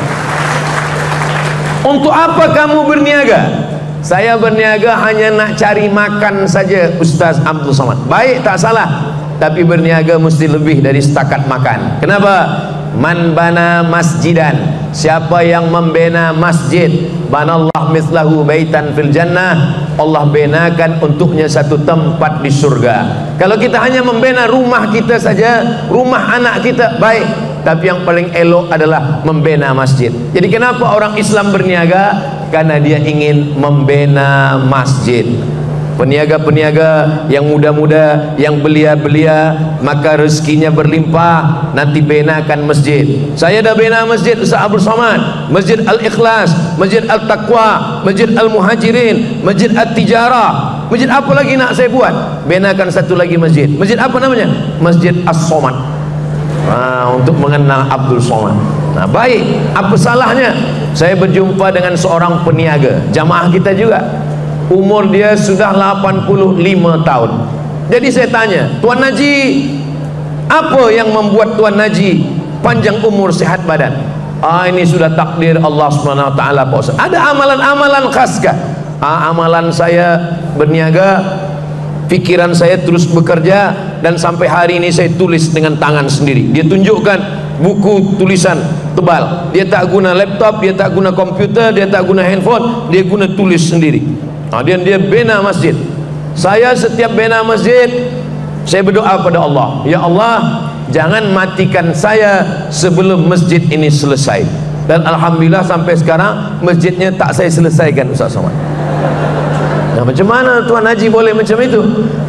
Untuk apa kamu berniaga? Saya berniaga hanya nak cari makan saja, Ustaz Abdul Somad. Baik, tak salah, tapi berniaga mesti lebih dari setakat makan. Kenapa? Man bana masjidan, siapa yang membina masjid, banallah mislahu baitan fil jannah, Allah benakan untuknya satu tempat di surga. Kalau kita hanya membina rumah kita saja, rumah anak kita, baik, tapi yang paling elok adalah membina masjid. Jadi kenapa orang Islam berniaga? Karena dia ingin membina masjid. Peniaga-peniaga yang muda-muda, yang belia-belia, maka rezekinya berlimpah, nanti benakan masjid. Saya dah bina masjid Ustaz Abdul Somad, Masjid Al-Ikhlas, Masjid Al-Taqwa, Masjid Al-Muhajirin, Masjid Al-Tijarah. Masjid apa lagi nak saya buat? Benakan satu lagi masjid. Masjid apa namanya? Masjid As-Somad. Untuk mengenang Abdul Somad. Nah, baik, apa salahnya saya berjumpa dengan seorang peniaga, jamaah kita juga, umur dia sudah 85 tahun. Jadi saya tanya, Tuan Haji, apa yang membuat Tuan Haji panjang umur, sehat badan? Ini sudah takdir Allah SWT, Pak Ustaz. Ada amalan-amalan khas kah? Amalan saya berniaga, pikiran saya terus bekerja, dan sampai hari ini saya tulis dengan tangan sendiri. Dia tunjukkan buku tulisan tebal, dia tak guna laptop, dia tak guna komputer, dia tak guna handphone, dia guna tulis sendiri. Dan dia bina masjid. Saya setiap bina masjid, saya berdoa pada Allah, ya Allah, jangan matikan saya sebelum masjid ini selesai. Dan alhamdulillah sampai sekarang masjidnya tak saya selesaikan, Ustaz Somad. Nah, macam mana Tuan Haji boleh macam itu?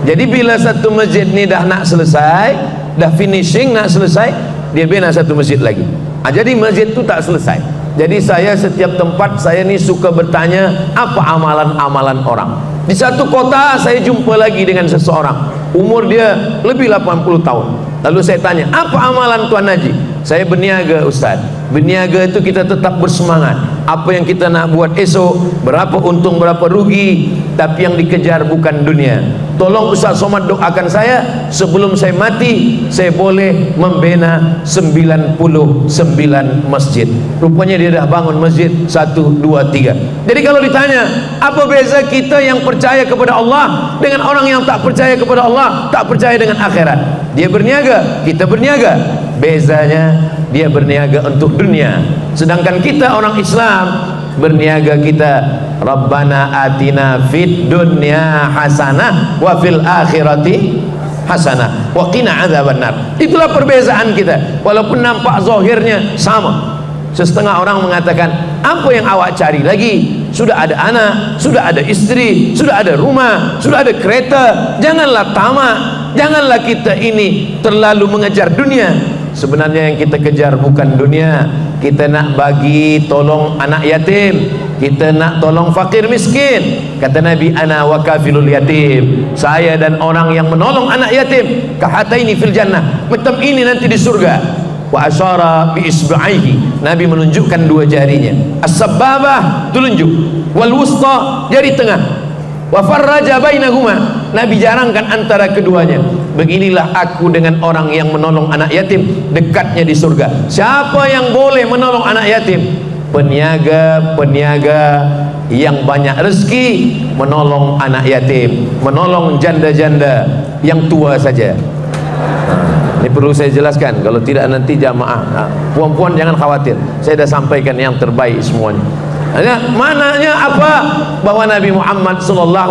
Jadi bila satu masjid ni dah nak selesai, dah finishing, nak selesai, dia bina satu masjid lagi. Jadi masjid tu tak selesai. Jadi saya setiap tempat saya ni suka bertanya, apa amalan-amalan orang. Di satu kota saya jumpa lagi dengan seseorang, umur dia lebih 80 tahun. Lalu saya tanya, apa amalan Tuan Haji? Saya berniaga, Ustaz. Berniaga itu kita tetap bersemangat. Apa yang kita nak buat esok, berapa untung berapa rugi, tapi yang dikejar bukan dunia. Tolong Ustaz Somad doakan saya, sebelum saya mati saya boleh membina 99 masjid. Rupanya dia dah bangun masjid 1, 2, 3. Jadi kalau ditanya, apa beza kita yang percaya kepada Allah dengan orang yang tak percaya kepada Allah, tak percaya dengan akhirat? Dia berniaga, kita berniaga. Bezanya dia berniaga untuk dunia, sedangkan kita orang Islam berniaga kita, Rabbana atina fid dunya hasanah wa fil akhirati hasanah wa qina adzabannar. Itulah perbezaan kita, walaupun nampak zahirnya sama. Setengah orang mengatakan, apa yang awak cari lagi? Sudah ada anak, sudah ada istri, sudah ada rumah, sudah ada kereta. Janganlah tamak, janganlah kita ini terlalu mengejar dunia. Sebenarnya yang kita kejar bukan dunia. Kita nak bagi tolong anak yatim, kita nak tolong fakir miskin. Kata Nabi, ana wa kafilul yatim, saya dan orang yang menolong anak yatim, kahataini fil jannah, macam ini nanti di surga. Wa asyara bi isba'ihi, Nabi menunjukkan dua jarinya, as-sababah telunjuk, wal wusta jari tengah, wa farraja bainahuma, Nabi jarangkan antara keduanya. Beginilah aku dengan orang yang menolong anak yatim, dekatnya di surga. Siapa yang boleh menolong anak yatim? Peniaga-peniaga yang banyak rezeki, menolong anak yatim, menolong janda-janda yang tua saja. Ini perlu saya jelaskan, kalau tidak nanti jamaah, puan-puan jangan khawatir, saya dah sampaikan yang terbaik semuanya. Maknanya apa? Bahwa Nabi Muhammad SAW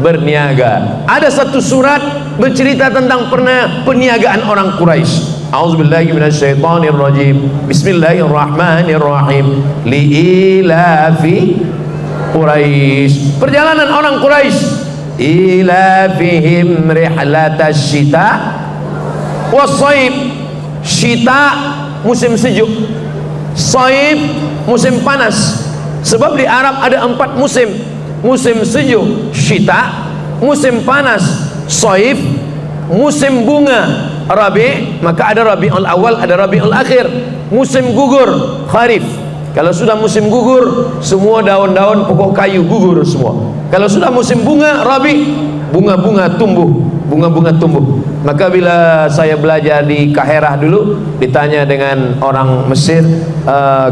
berniaga. Ada satu surat bercerita tentang perniagaan orang Quraisy. A'udzubillahi minasyaitonirrajim. Bismillahirrahmanirrahim. Li'ilafi Quraisy. Perjalanan orang Quraisy. Ilafihim rihlatash syita was-shaib. Syita musim sejuk, shaib musim panas. Sebab di Arab ada 4 musim: musim sejuk syita, musim panas saif, musim bunga rabi, maka ada rabiul awal, ada rabiul akhir, musim gugur kharif. Kalau sudah musim gugur, semua daun-daun pokok kayu gugur semua. Kalau sudah musim bunga rabi, bunga-bunga tumbuh, bunga-bunga tumbuh. Maka bila saya belajar di Kaherah dulu, ditanya dengan orang Mesir,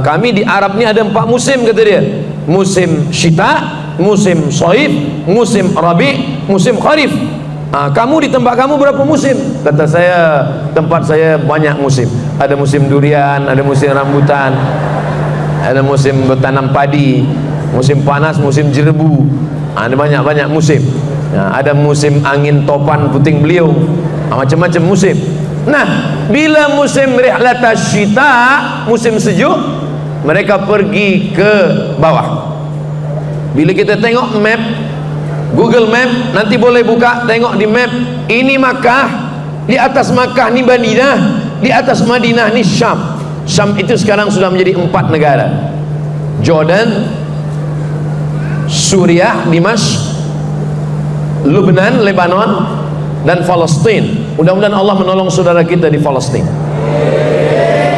kami di Arab ni ada 4 musim, kata dia. Musim syita, musim saif, musim rabi, musim kharif. Kamu di tempat kamu berapa musim? Kata saya, tempat saya banyak musim. Ada musim durian, ada musim rambutan, ada musim bertanam padi, musim panas, musim jerebu, ada banyak-banyak musim. Ada musim angin topan puting beliung, macam-macam musim. Nah, bila musim rihlatas syita, musim sejuk, mereka pergi ke bawah. Bila kita tengok map Google Map, nanti boleh buka, tengok di map, ini Makkah, di atas Makkah ni Madinah, di atas Madinah ni Syam. Syam itu sekarang sudah menjadi 4 negara: Jordan, Suriah, Dimash, Lebanon, Lebanon, dan Palestin. Mudah-mudahan Allah menolong saudara kita di Palestin.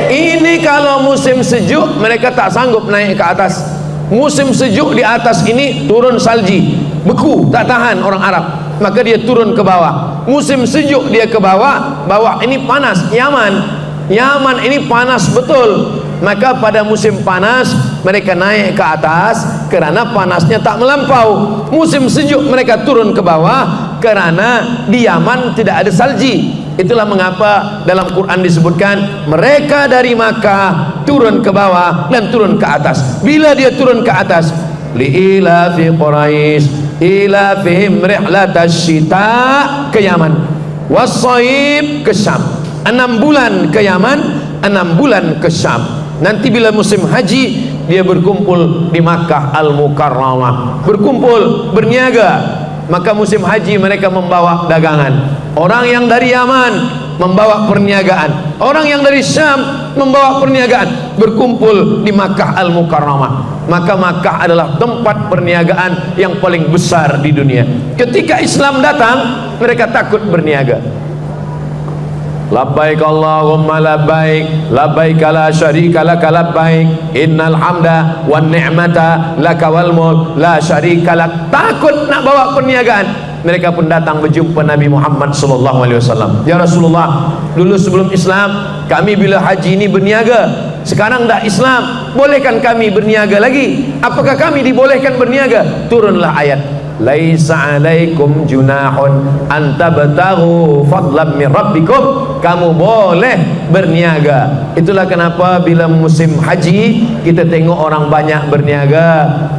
Ini kalau musim sejuk mereka tak sanggup naik ke atas. Musim sejuk di atas ini turun salji, beku, tak tahan orang Arab, maka dia turun ke bawah. Musim sejuk dia ke bawah, bawah ini panas. Yaman ini panas betul, maka pada musim panas mereka naik ke atas kerana panasnya tak melampau. Musim sejuk mereka turun ke bawah kerana di Yaman tidak ada salji. Itulah mengapa dalam Quran disebutkan mereka dari Makkah turun ke bawah dan turun ke atas. Bila dia turun ke atas, li'ila fi Quraisy ila fihim rihlatas syita, ke Yaman, was-saif ke Syam. 6 bulan ke Yaman, 6 bulan ke Syam. Nanti bila musim haji, dia berkumpul di Makkah Al-Mukarramah, berkumpul, berniaga. Maka musim haji mereka membawa dagangan. Orang yang dari Yaman membawa perniagaan, orang yang dari Syam membawa perniagaan, berkumpul di Makkah Al-Mukarramah. Maka Makkah adalah tempat perniagaan yang paling besar di dunia. Ketika Islam datang, mereka takut berniaga. Labbaik Allahumma labbaik, labbaik la syarika laka labbaik, innal hamda wan ni'mata laka wal mulk la syarika lak. Takut nak bawa perniagaan. Mereka pun datang berjumpa Nabi Muhammad sallallahu alaihi wasallam. Ya Rasulullah, dulu sebelum Islam kami bila haji ini berniaga, sekarang dah Islam, bolehkan kami berniaga lagi? Apakah kami dibolehkan berniaga? Turunlah ayat, laisa alaikum junahun antabtaghu fadlan min rabbikum. Kamu boleh berniaga. Itulah kenapa bila musim haji kita tengok orang banyak berniaga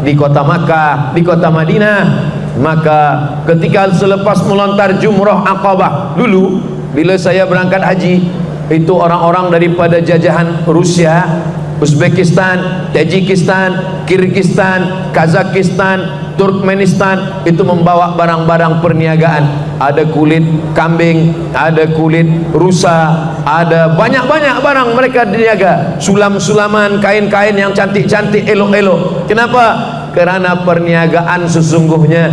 di kota Makkah, di kota Madinah. Maka ketika selepas melontar Jumrah Aqabah, dulu bila saya berangkat haji, itu orang-orang daripada jajahan Rusia, Uzbekistan, Tajikistan, Kyrgyzstan, Kazakhstan, Turkmenistan, itu membawa barang-barang perniagaan. Ada kulit kambing, ada kulit rusa, ada banyak-banyak barang mereka niaga. Sulam-sulaman, kain-kain yang cantik-cantik, elok-elok. Kenapa? Kerana perniagaan sesungguhnya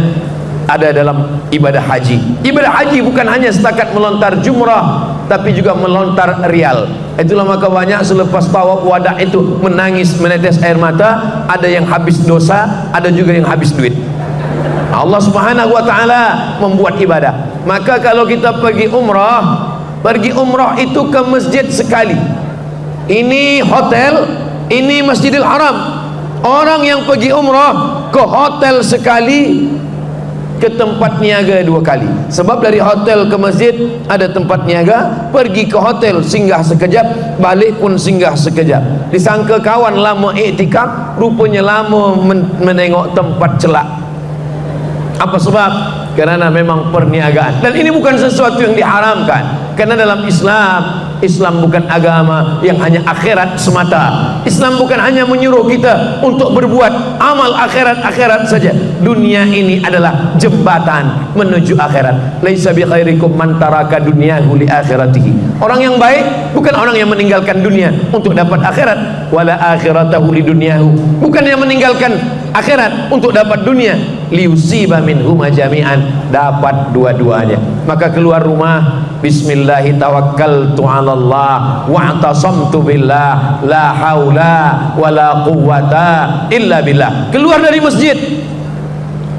ada dalam ibadah haji. Ibadah haji bukan hanya setakat melontar jumrah, tapi juga melontar rial. Itulah maka banyak selepas tawaf wada itu menangis, menetes air mata. Ada yang habis dosa, ada juga yang habis duit. Allah Subhanahu wa taala membuat ibadah. Maka kalau kita pergi umrah itu ke masjid sekali. Ini hotel, ini Masjidil Haram. Orang yang pergi umrah ke hotel sekali, ke tempat niaga 2 kali. Sebab dari hotel ke masjid ada tempat niaga, pergi ke hotel singgah sekejap, balik pun singgah sekejap. Disangka kawan lama iktikaf, rupanya lama menengok tempat celak. Apa sebab? Kerana memang perniagaan. Dan ini bukan sesuatu yang diharamkan. Kerana dalam Islam Islam bukan agama yang hanya akhirat semata. Islam bukan hanya menyuruh kita untuk berbuat amal akhirat saja. Dunia ini adalah jembatan menuju akhirat. Laisa bi khairikum man taraka dunyahu li akhiratihi. Orang yang baik bukan orang yang meninggalkan dunia untuk dapat akhirat. Wala akhiratahu li dunyahu. Bukan yang meninggalkan akhirat untuk dapat dunia. Liusiba minhuma jami'an, dapat dua-duanya. Maka keluar rumah, bismillahi tawakkaltu 'ala Allah wa'tasamtu billah la haula wala quwwata illa billah. Keluar dari masjid,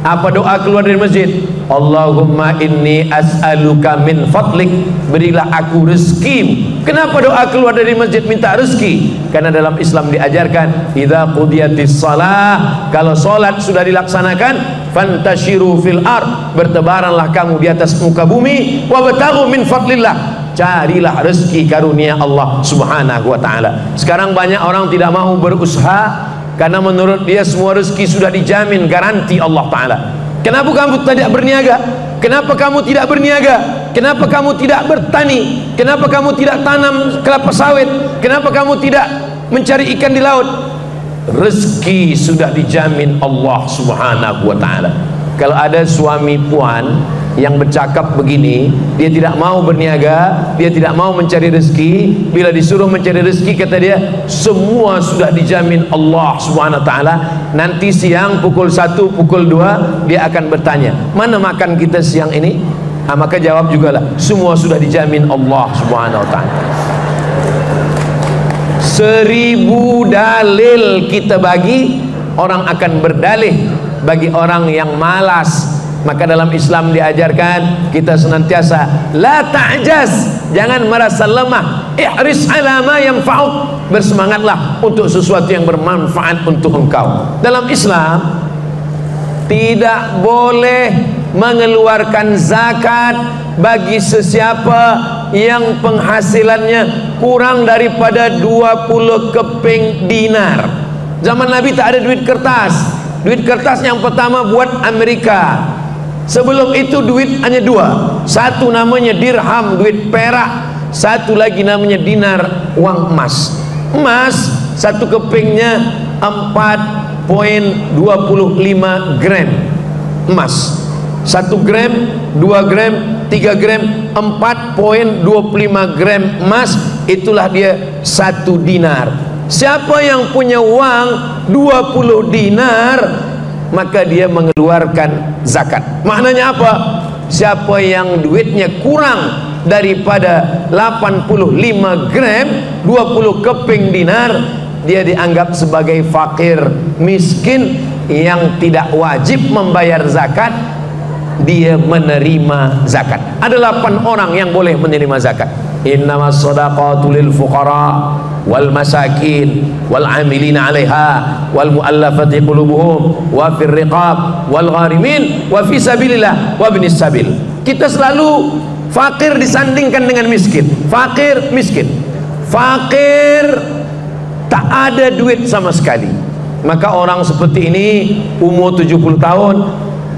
apa doa keluar dari masjid? Allahumma inni as'aluka min fadlik, berilah aku rezeki. Kenapa doa keluar dari masjid minta rezeki? Karena dalam Islam diajarkan, idza qudiyatis shalah, kalau salat sudah dilaksanakan, fantashiru fil ard, bertebaranlah kamu di atas muka bumi, wabtaghu min fadlillah, carilah rezeki karunia Allah Subhanahu wa taala. Sekarang banyak orang tidak mau berusaha karena menurut dia semua rezeki sudah dijamin, garansi Allah taala. Kenapa kamu tidak berniaga? Kenapa kamu tidak berniaga? Kenapa kamu tidak bertani? Kenapa kamu tidak tanam kelapa sawit? Kenapa kamu tidak mencari ikan di laut? Rezeki sudah dijamin Allah Subhanahu wa taala. Kalau ada suami puan yang bercakap begini, dia tidak mau berniaga, dia tidak mau mencari rezeki, bila disuruh mencari rezeki kata dia, semua sudah dijamin Allah Subhanahu wa taala. Nanti siang pukul 1, pukul 2 dia akan bertanya, mana makan kita siang ini? Maka jawab jugalah, semua sudah dijamin Allah Subhanahu wa taala. 1000 dalil kita bagi, orang akan berdalih bagi orang yang malas. Maka dalam Islam diajarkan kita senantiasa la ta'jaz, jangan merasa lemah, ihris ala ma yanfa'uk, bersemangatlah untuk sesuatu yang bermanfaat untuk engkau. Dalam Islam tidak boleh mengeluarkan zakat bagi sesiapa yang penghasilannya kurang daripada 20 keping dinar. Zaman Nabi tak ada duit kertas. Duit kertas yang pertama buat Amerika. Sebelum itu duit hanya 2. Satu namanya dirham, duit perak. Satu lagi namanya dinar, uang emas. Emas satu kepingnya 4,25 gram emas. 1 gram, 2 gram, 3 gram, 4,25 gram emas, itulah dia 1 dinar. Siapa yang punya uang 20 dinar, maka dia mengeluarkan zakat. Maknanya apa? Siapa yang duitnya kurang daripada 85 gram, 20 keping dinar, dia dianggap sebagai fakir, miskin yang tidak wajib membayar zakat. Dia menerima zakat. Ada 8 orang yang boleh menerima zakat. Innamas shadaqatu lil fuqara wal masakin wal amilina 'alaiha wal muallafati qulubuhum wa fir riqab wal gharimin wa fi sabilillah wa ibnis sabil. Kita selalu fakir disandingkan dengan miskin. Fakir, miskin. Fakir tak ada duit sama sekali. Maka orang seperti ini umur 70 tahun,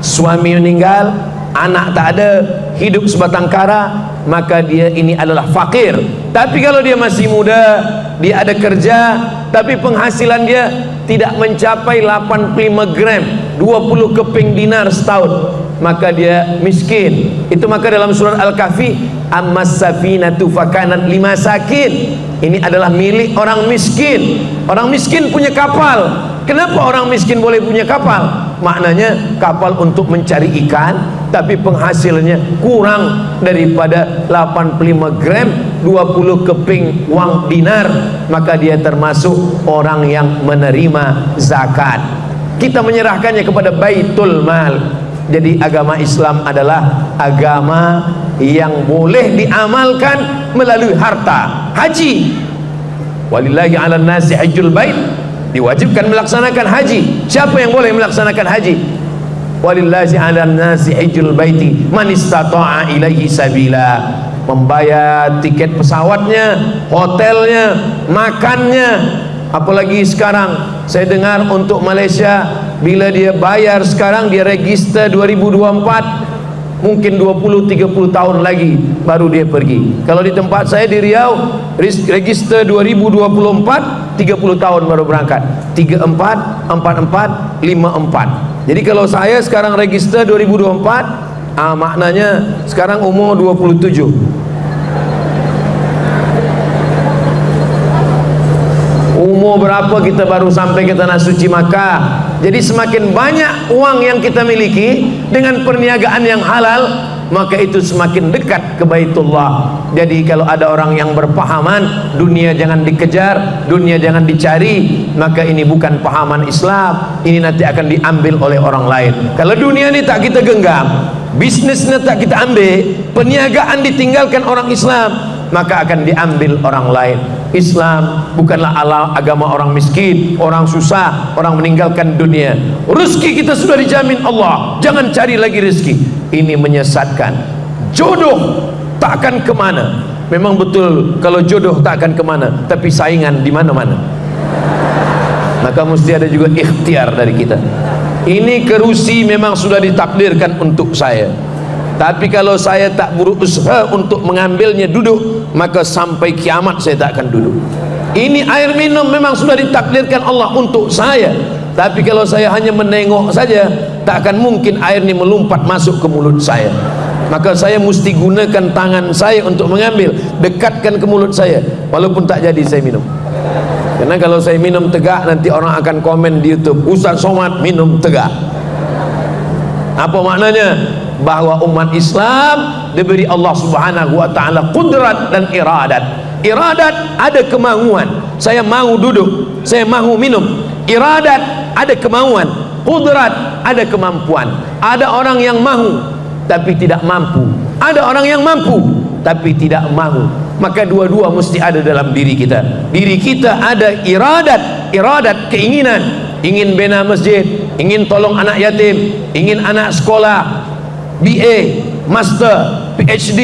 suami meninggal, anak tak ada, hidup sebatang kara, maka dia ini adalah fakir. Tapi kalau dia masih muda, dia ada kerja, tapi penghasilan dia tidak mencapai 85 gram, 20 keping dinar setahun, maka dia miskin. Itu maka dalam surat Al-Kahfi, ammas safinatu fakanat limasakin, ini adalah milik orang miskin. Orang miskin punya kapal. Kenapa orang miskin boleh punya kapal? Maknanya kapal untuk mencari ikan, tapi penghasilannya kurang daripada 85 gram, 20 keping uang dinar, maka dia termasuk orang yang menerima zakat. Kita menyerahkannya kepada Baitul Mal. Jadi agama Islam adalah agama yang boleh diamalkan melalui harta. Haji, walillahi 'alan nasi hajjul bait, diwajibkan melaksanakan haji. Siapa yang boleh melaksanakan haji? Walillahi 'alan nasi hajjul baiti man istata'a ilaihi sabila. Membayar tiket pesawatnya, hotelnya, makannya. Apalagi sekarang saya dengar untuk Malaysia, bila dia bayar sekarang, dia register 2024, mungkin 20-30 tahun lagi baru dia pergi. Kalau di tempat saya di Riau, register 2024, 30 tahun baru berangkat. 34, 44, 54. Jadi kalau saya sekarang register 2024, maknanya sekarang umur 27. Umur berapa kita baru sampai ke Tanah Suci Makkah. Jadi semakin banyak uang yang kita miliki dengan perniagaan yang halal, maka itu semakin dekat ke Baitullah. Jadi kalau ada orang yang berpahaman dunia jangan dikejar, dunia jangan dicari, maka ini bukan pahaman Islam. Ini nanti akan diambil oleh orang lain. Kalau dunia ini tak kita genggam, bisnisnya tak kita ambil, perniagaan ditinggalkan orang Islam, maka akan diambil orang lain. Islam bukanlah agama orang miskin, orang susah, orang meninggalkan dunia. Rezeki kita sudah dijamin Allah, jangan cari lagi rezeki. Ini menyesatkan. Jodoh tak akan kemana. Memang betul kalau jodoh tak akan kemana, tapi saingan di mana-mana. Maka mesti ada juga ikhtiar dari kita. Ini kerusi memang sudah ditakdirkan untuk saya, tapi kalau saya tak berusaha untuk mengambilnya duduk, maka sampai kiamat saya tak akan duduk. Ini air minum memang sudah ditakdirkan Allah untuk saya, tapi kalau saya hanya menengok saja, tak akan mungkin air ini melompat masuk ke mulut saya. Maka saya mesti gunakan tangan saya untuk mengambil, dekatkan ke mulut saya, walaupun tak jadi saya minum. Karena kalau saya minum tegak, nanti orang akan komen di YouTube, Ustaz Somad minum tegak. Apa maknanya? Bahwa umat Islam diberi Allah Subhanahu wa taala qudrat dan iradat. Iradat ada kemauan, saya mau duduk, saya mau minum. Iradat ada kemauan, qudrat ada kemampuan. Ada orang yang mau tapi tidak mampu, ada orang yang mampu tapi tidak mau. Maka dua-dua mesti ada dalam diri kita. Diri kita ada iradat keinginan, ingin bina masjid, ingin tolong anak yatim, ingin anak sekolah BA, Master, PhD,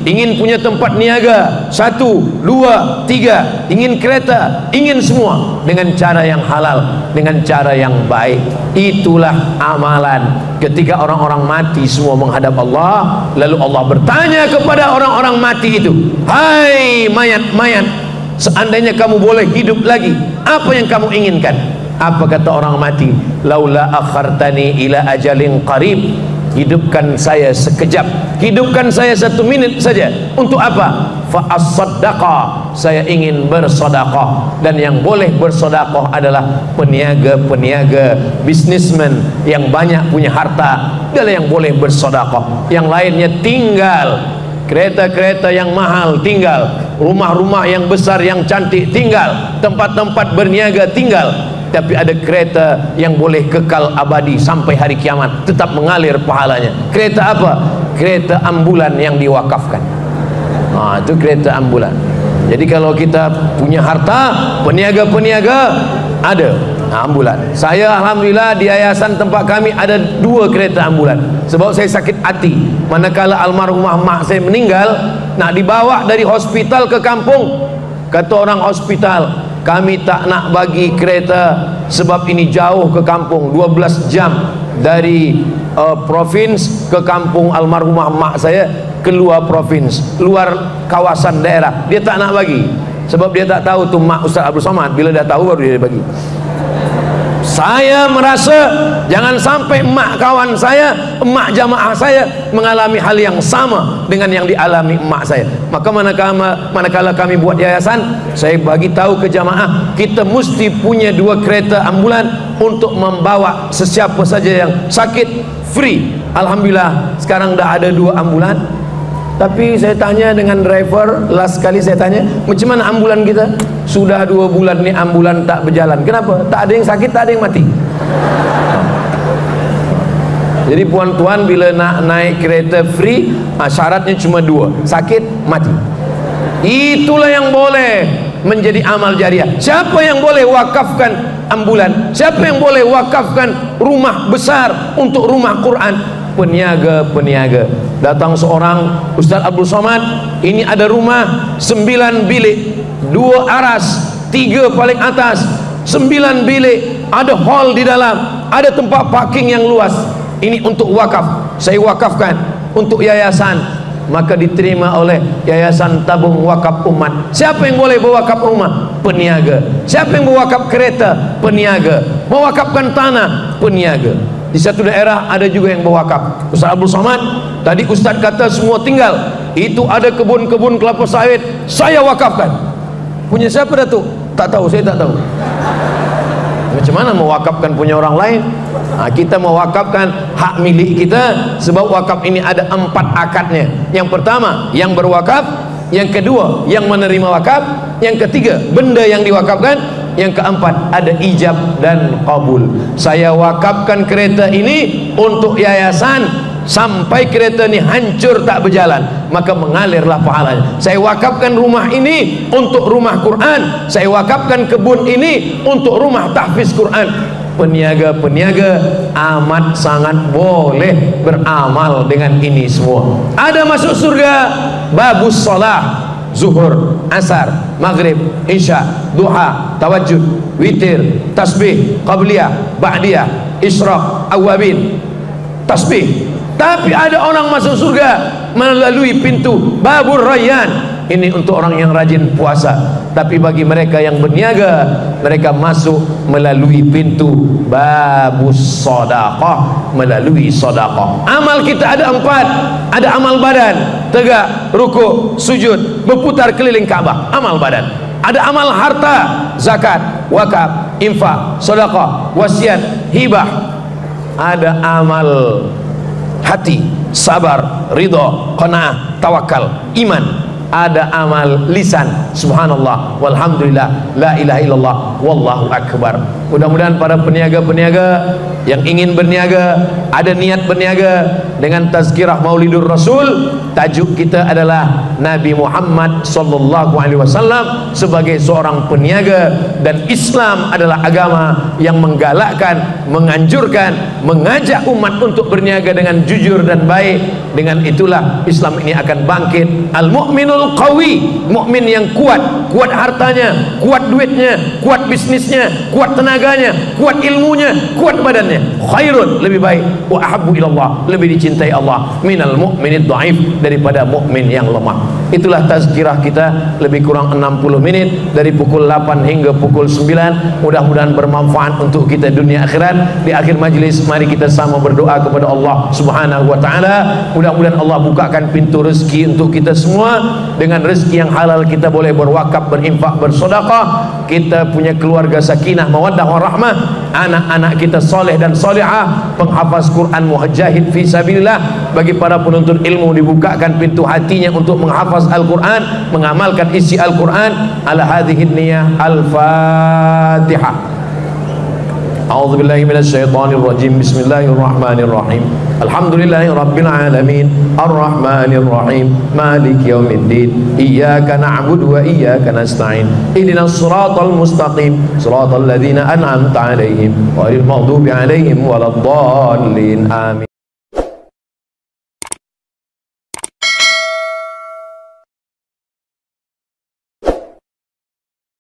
ingin punya tempat niaga 1, 2, 3, ingin kereta, ingin semua dengan cara yang halal, dengan cara yang baik. Itulah amalan. Ketika orang-orang mati semua menghadap Allah, lalu Allah bertanya kepada orang-orang mati itu, hai mayat-mayat, seandainya kamu boleh hidup lagi, apa yang kamu inginkan? Apa kata orang mati? Laula akhartani ila ajalin qarib, hidupkan saya sekejap, hidupkan saya 1 menit saja. Untuk apa? Fa as-saddaqa, saya ingin bersedekah. Dan yang boleh bersedekah adalah peniaga-peniaga, bisnismen yang banyak punya harta, adalah yang boleh bersedekah. Yang lainnya tinggal, kereta-kereta yang mahal tinggal, rumah-rumah yang besar yang cantik tinggal, tempat-tempat berniaga tinggal, tapi ada kereta yang boleh kekal abadi sampai hari kiamat, tetap mengalir pahalanya. Kereta apa? Kereta ambulan yang diwakafkan. Itu kereta ambulan. Jadi kalau kita punya harta, peniaga-peniaga ada ambulan. Saya alhamdulillah di yayasan tempat kami ada 2 kereta ambulan. Sebab saya sakit hati manakala almarhumah mak saya meninggal, nak dibawa dari hospital ke kampung. Kata orang hospital, kami tak nak bagi kereta sebab ini jauh ke kampung, 12 jam dari provinsi ke kampung almarhumah mak saya, keluar provinsi, luar kawasan daerah. Dia tak nak bagi sebab dia tak tahu tu mak Ustaz Abdul Somad. Bila dah tahu baru dia bagi. Saya merasa jangan sampai emak kawan saya, emak jamaah saya mengalami hal yang sama dengan yang dialami emak saya. Maka manakala kami buat yayasan, saya bagi tahu ke jamaah, kita mesti punya 2 kereta ambulan untuk membawa sesiapa saja yang sakit free. Alhamdulillah sekarang dah ada 2 ambulan. Tapi saya tanya dengan driver, last kali saya tanya, macam mana ambulan kita? Sudah 2 bulan ni ambulan tak berjalan. Kenapa? Tak ada yang sakit, tak ada yang mati. Jadi puan-puan bila nak naik kereta free, syaratnya cuma 2, sakit, mati. Itulah yang boleh menjadi amal jariah. Siapa yang boleh wakafkan ambulan? Siapa yang boleh wakafkan rumah besar untuk rumah Quran? Peniaga-peniaga. Datang seorang, Ustaz Abdul Somad, ini ada rumah 9 bilik, 2 aras, 3 paling atas, 9 bilik, ada hall di dalam, ada tempat parking yang luas. Ini untuk wakaf, saya wakafkan. untuk yayasan, maka diterima oleh Yayasan Tabung Wakaf Umat. Siapa yang boleh berwakaf rumah? Peniaga. Siapa yang berwakaf kereta? Peniaga. Mewakafkan tanah? Peniaga. Di satu daerah ada juga yang berwakaf. Ustaz Abdul Somad, tadi Ustaz kata semua tinggal, itu ada kebun-kebun kelapa sawit, saya wakafkan. Punya siapa Datuk? Tak tahu, saya tak tahu. Macam mana mewakafkan punya orang lain? Kita mewakafkan hak milik kita, sebab wakaf ini ada 4 akadnya. Yang pertama, yang berwakaf. Yang kedua, yang menerima wakaf. Yang ketiga, benda yang diwakafkan. Yang keempat, ada ijab dan qabul. Saya wakafkan kereta ini untuk yayasan sampai kereta ini hancur tak berjalan, maka mengalirlah pahalanya. Saya wakafkan rumah ini untuk rumah Quran. Saya wakafkan kebun ini untuk rumah tahfiz Quran. Peniaga-peniaga amat sangat boleh beramal dengan ini semua. Ada masuk surga babus solah, zuhur, asar, maghrib, isya, duha, tawajud, witir, tasbih, qabliyah, ba'diyah, isyraq, awabin, tasbih. Tapi ada orang masuk surga melalui pintu babur rayyan. Ini untuk orang yang rajin puasa. Tapi bagi mereka yang berniaga, mereka masuk melalui pintu babus sedekah, melalui sedekah. Amal kita ada 4. Ada amal badan, tegak, rukuk, sujud, berputar keliling Ka'bah, amal badan. Ada amal harta, zakat, wakaf, infak, sedekah, wasiat, hibah. Ada amal hati, sabar, ridha, qanaah, tawakal, iman. Ada amal lisan, subhanallah, walhamdulillah, la ilaha illallah, wallahu akbar. Mudah-mudahan para peniaga-peniaga yang ingin berniaga, ada niat berniaga dengan tazkirah Maulidur Rasul. Tajuk kita adalah Nabi Muhammad sallallahu alaihi wasallam sebagai seorang peniaga, dan Islam adalah agama yang menggalakkan, menganjurkan, mengajak umat untuk berniaga dengan jujur dan baik. Dengan itulah Islam ini akan bangkit. Al-mu'minul qawi, mukmin yang kuat, kuat hartanya, kuat duitnya, kuat bisnisnya, kuat tenaganya, kuat ilmunya, kuat badannya. Khairun, lebih baik, wa ahabbu ilallah, lebih dicintai Allah, minal mu'minid dhaif, daripada mukmin yang lemah. Itulah tazkirah kita, lebih kurang 60 menit dari pukul 8 hingga pukul 9. Mudah-mudahan bermanfaat untuk kita dunia akhirat. Di akhir majlis mari kita sama berdoa kepada Allah Subhanahu wa taala. Mudah-mudahan Allah bukakan pintu rezeki untuk kita semua. Dengan rezeki yang halal kita boleh berwakaf, berinfak, bersedekah. Kita punya keluarga sakinah, mawaddah, warahmah. Anak-anak kita soleh dan solehah, penghafaz Quran, muhajahid fi sabilillah. Bagi para penuntut ilmu dibukakan pintu hatinya untuk menghafaz Al-Quran, mengamalkan isi Al-Quran. Ala hadhihi niyah. Al-Fatihah. A'udzu billahi minasy syaithanir rajim. Bismillahirrahmanirrahim. Alhamdulillahi rabbil alamin, arrahmanir rahim, maliki yaumiddin. Iyyaka na'budu wa iyyaka nasta'in. Ihdinas siratal mustaqim, siratal ladzina an'amta 'alaihim, ghairil maghdubi 'alaihim waladdallin. Amin.